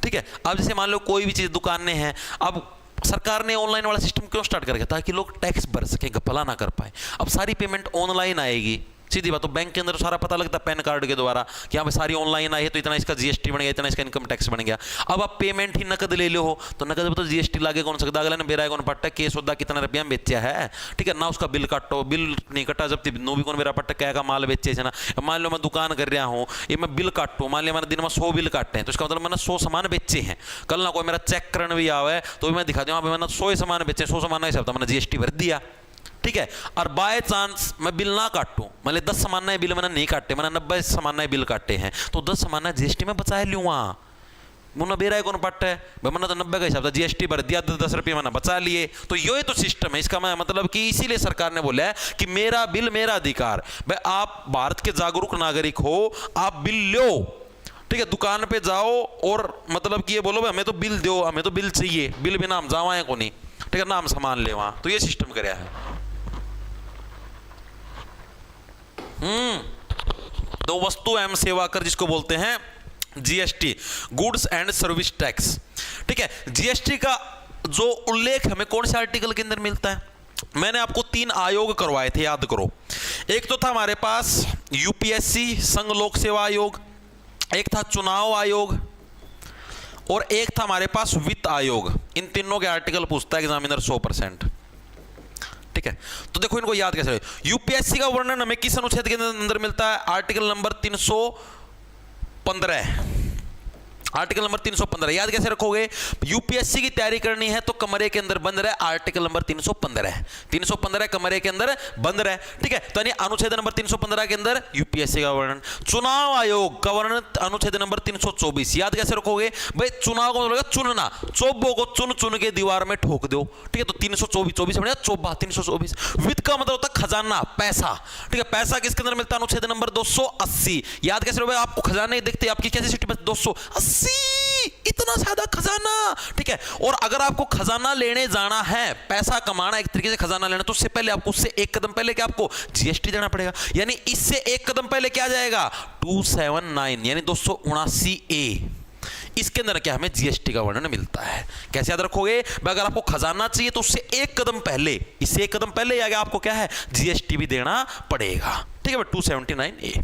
ठीक है, अब जैसे मान लो कोई भी चीज दुकानें हैं, अब सरकार ने ऑनलाइन वाला सिस्टम क्यों स्टार्ट कर दिया? ताकि लोग टैक्स भर सकें, घपला ना कर पाए। अब सारी पेमेंट ऑनलाइन आएगी, सीधी बात। तो बैंक के अंदर सारा पता लगता है पैन कार्ड के द्वारा कि हाँ भाई सारी ऑनलाइन आई है तो इतना इसका जीएसटी बन गया, इतना इसका इनकम टैक्स बन गया। अब आप पेमेंट ही नकद ले लो तो नकद तो जीएसटी लागे कौन सकता? अगला ने बेरा कौन पट्टा के सौदा कितना रुपया में बेचा है, ठीक है ना, उसका बिल काटो, बिल नहीं कटा जब नो भी कौन मेरा पट्टा क्या का माल बेचे है ना। मान लो मैं दुकान कर रहा हूँ, ये मैं बिल काटूँ, मान लिया मैंने दिन में 100 बिल काटे हैं तो इसका मतलब मैंने 100 सामान बेचे हैं। कल ना कोई मेरा चेक करने भी आवे तो भी मैं दिखा दूँ मैंने 100 सामान बेचे, 100 सामान हिसाब था मैंने जीएसटी भर दिया। ठीक है, और बाय चांस मैं बिल ना काटूं, मान 10 सामान नए बिल मैंने नहीं काटे, मैंने 90 सामान नए बिल काटे हैं तो 10 सामान जीएसटी में बचा लूँ। वहाँ मुन्ना बेरा है कौन पट्टा है भाई, मैंने तो 90 का हिसाब था जीएसटी भर दिया, 10 रुपये मैंने बचा लिए। तो ये तो सिस्टम है। इसका मैं मतलब कि इसीलिए सरकार ने बोला है कि मेरा बिल मेरा अधिकार। भाई आप भारत के जागरूक नागरिक हो, आप बिल लो, ठीक है, दुकान पे जाओ और मतलब कि ये बोलो भाई हमें तो बिल दो, हमें तो बिल चाहिए, बिल बिना हम जावाएं को नहीं। ठीक है, नाम समान ले वहां, तो ये सिस्टम कराया है। तो वस्तु एवं सेवा कर जिसको बोलते हैं GST, goods and service tax. ठीक है, जीएसटी का जो उल्लेख हमें कौन से आर्टिकल के अंदर मिलता है? मैंने आपको 3 आयोग करवाए थे, याद करो। एक तो था हमारे पास यूपीएससी संघ लोक सेवा आयोग, एक था चुनाव आयोग, और एक था हमारे पास वित्त आयोग। इन तीनों के आर्टिकल पूछता है एग्जामिनर 100%। ठीक है, तो देखो इनको याद कैसे। यूपीएससी का वर्णन हमें किस अनुच्छेद के अंदर मिलता है? Article number 315। आर्टिकल नंबर 315 याद कैसे रखोगे? यूपीएससी की तैयारी करनी है तो कमरे के अंदर बंद रहे, आर्टिकल नंबर 315 315 कमरे के अंदर बंद रहे। ठीक है, तो यानी अनुच्छेद नंबर 315 के अंदर यूपीएससी का वर्णन। चुनाव आयोग का वर्णन अनुच्छेद नंबर 324। याद कैसे रखोगे भाई? चुनाव को मतलब चुनना, चोबों को चुन चुन के दीवार में ठोक दो। ठीक है, तो 324 बनेगा चोबा 324। वित्त का मतलब होता है खजाना, पैसा। ठीक है, पैसा किसके अंदर मिलता है? अनुच्छेद नंबर 280। याद कैसे रखोगे? आपको खजाना ही देखते, आपकी कैसी सिटी में 280, इतना ज्यादा खजाना। ठीक है, और अगर आपको खजाना लेने जाना है, पैसा कमाना, एक तरीके से खजाना लेना, तो उससे पहले आपको, उससे एक कदम पहले क्या आपको जीएसटी देना पड़ेगा। यानी इससे एक कदम पहले क्या जाएगा? 279 यानी 279A। इसके अंदर क्या हमें जीएसटी का वर्णन मिलता है। कैसे याद रखोगे? अगर आपको खजाना चाहिए तो उससे एक कदम पहले, इससे एक कदम पहले आगे आपको क्या है? जीएसटी भी देना पड़ेगा। ठीक है, 279A।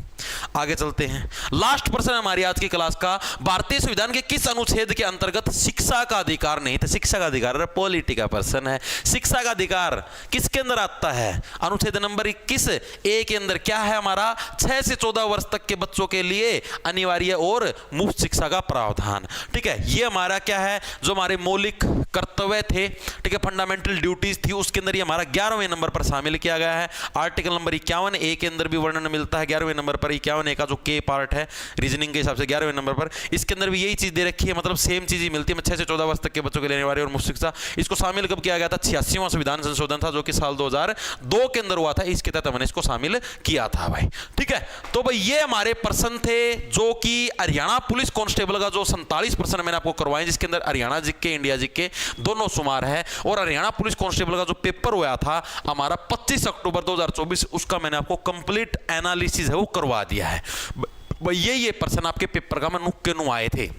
आगे चलते हैं। लास्ट प्रश्न हमारी आज की क्लास का, भारतीय संविधान के किस अनुच्छेद के अंतर्गत शिक्षा का अधिकार नहीं था? शिक्षा का अधिकार पॉलिटी का प्रश्न है। शिक्षा का अधिकार किसके अंदर आता है? अनुच्छेद नंबर 21A के अंदर क्या है हमारा? 6 से 14 वर्ष तक के बच्चों के लिए अनिवार्य और मुफ्त शिक्षा का प्रावधान। ठीक है, ये हमारा क्या है? जो हमारे मौलिक कर्तव्य थे, ठीक है, फंडामेंटल ड्यूटीज थी, उसके अंदर ये हमारा 11वें नंबर पर शामिल किया गया है। आर्टिकल नंबर 51A के अंदर भी वर्णन मिलता है। 11वें नंबर पर 51A का जो के पार्ट है रीजनिंग के हिसाब से 11वें नंबर पर, इसके अंदर भी यही चीज दे रखी है, मतलब सेम चीज ही मिलती है। 6 से 14 वर्ष तक के बच्चों के लिए अनिवार्य और मुफ्त शिक्षा। इसको शामिल कब किया गया था? 86वां संविधान संशोधन था, जो कि साल 2002 के अंदर हुआ था। इसके तहत हमने इसको शामिल किया था भाई। ठीक है, तो भाई ये हमारे प्रश्न थे, जो कि हरियाणा पुलिस कांस्टेबल का जो 47 प्रश्न मैंने आपको करवाए, जिसके अंदर हरियाणा जीके इंडिया जीके दोनों शुमार है। और हरियाणा पुलिस कांस्टेबल का जो पेपर हुआ था हमारा 25 अक्टूबर 2024, उसका मैंने आपको कंप्लीट एनालिसिस है वो करवा दिया है। ये प्रश्न आपके पेपर का मैं नुक के नु आए थे।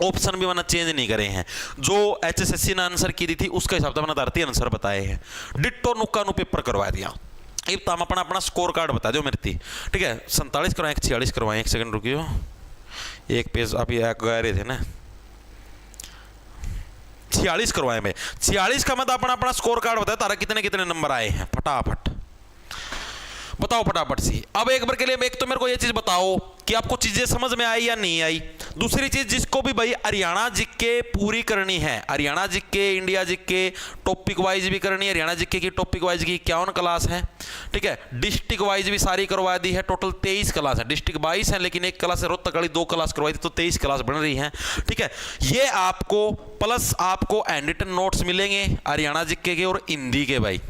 ऑप्शन भी मैंने चेंज नहीं करे हैं। जो एचएसएससी ने आंसर की दी थी उसके हिसाब से मैंने धरती आंसर बताए हैं। डिट्टो नुक्का नु पेपर करवा दिया। अब तो हम अपना स्कोर कार्ड बता दो मेरे थी। ठीक है, 47 करवाएं, 46 करवाएं। एक सेकंड रुकियो, एक पेज अभी गए रहे थे ना, 46 करवाए मैं। 46 का मतलब अपना स्कोर कार्ड बताया, तारा कितने कितने नंबर आए हैं फटाफट बताओ फटाफट सी। अब एक बार के लिए एक तो मेरे को ये चीज बताओ कि आपको चीजें समझ में आई या नहीं आई। दूसरी चीज, जिसको भी भाई हरियाणा जीके पूरी करनी है, Haryana GK India GK topic wise भी करनी है। हरियाणा जीके की टॉपिक वाइज की 51 क्लास है। ठीक है, डिस्ट्रिक्ट वाइज भी सारी करवा दी है। टोटल 23 क्लास है। डिस्ट्रिक्ट 22 है, लेकिन एक क्लास है रोहतक वाली, 2 क्लास करवाई थी, तो 23 क्लास बन रही है। ठीक है, ये आपको प्लस आपको एंडिटन नोट्स मिलेंगे हरियाणा जीके के और हिंदी के भाई।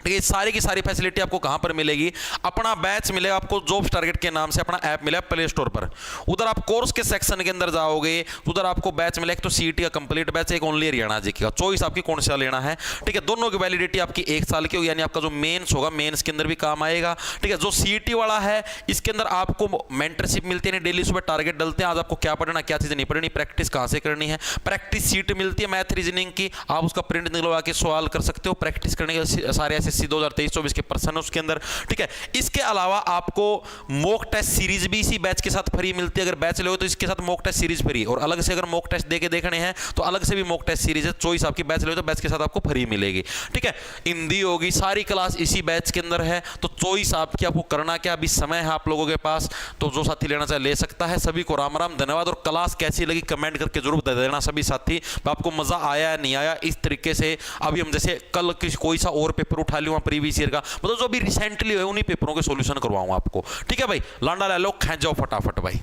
ये सारी की सारी फैसिलिटी आपको कहां पर मिलेगी? अपना बैच मिलेगा आपको जॉब्स टारगेट के नाम से, अपना ऐप मिलेगा प्ले स्टोर पर। उधर आप कोर्स के सेक्शन के अंदर जाओगे, उधर आपको बैच मिलेगा, एक तो सीईटी का कंप्लीट बैच, एक ओनली हरियाणा जीके का। चॉइस आपकी कौन सा लेना है। ठीक है, दोनों की वैलिडिटी आपकी 1 साल की होगी, यानी आपका जो मेंस होगा मेंस के अंदर भी काम आएगा। ठीक है, जो सीईटी वाला है इसके अंदर आपको मेंटरशिप मिलती है, डेली सुबह टारगेट डलते हैं, आज आपको क्या पढ़ना क्या चीजें नहीं पढ़नी, प्रैक्टिस कहां से करनी है। प्रैक्टिस सीट मिलती है मैथ रीजनिंग की, आप उसका प्रिंट निकलवा के सवाल कर सकते हो। प्रैक्टिस करने के सारे एसएससी 2023-24 के प्रश्न है उसके अंदर। ठीक है, इसके अलावा आपको मॉक टेस्ट सीरीज भी इसी बैच के साथ फ्री मिलती है। अगर बैच ले तो इसके साथ मॉक टेस्ट सीरीज फ्री, और अलग से अगर मॉक टेस्ट देके देखने हैं तो अलग से भी मॉक टेस्ट सीरीज है। चॉइस आपकी बैच ले तो बैच के साथ आपको फ्री मिलेगी। ठीक है, हिंदी होगी, सारी क्लास इसी बैच के अंदर है। तो चॉइस आपकी, आपको करना क्या, अभी समय है आप लोगों के पास, तो जो साथी लेना चाहे ले सकता है। सभी को राम राम, धन्यवाद। और क्लास कैसी लगी कमेंट करके जरूर बता देना सभी साथी। आपको मजा आया नहीं आया, इस तरीके से अभी हम जैसे कल कोई सा और पेपर उठा लिया प्रीवियस ईयर का, मतलब जो भी रिसेंटली हुए उन्हीं पेपरों के सॉल्यूशन करवाऊंगा आपको। ठीक है भाई, लांडा ले लो, खेच जाओ फटाफट भाई।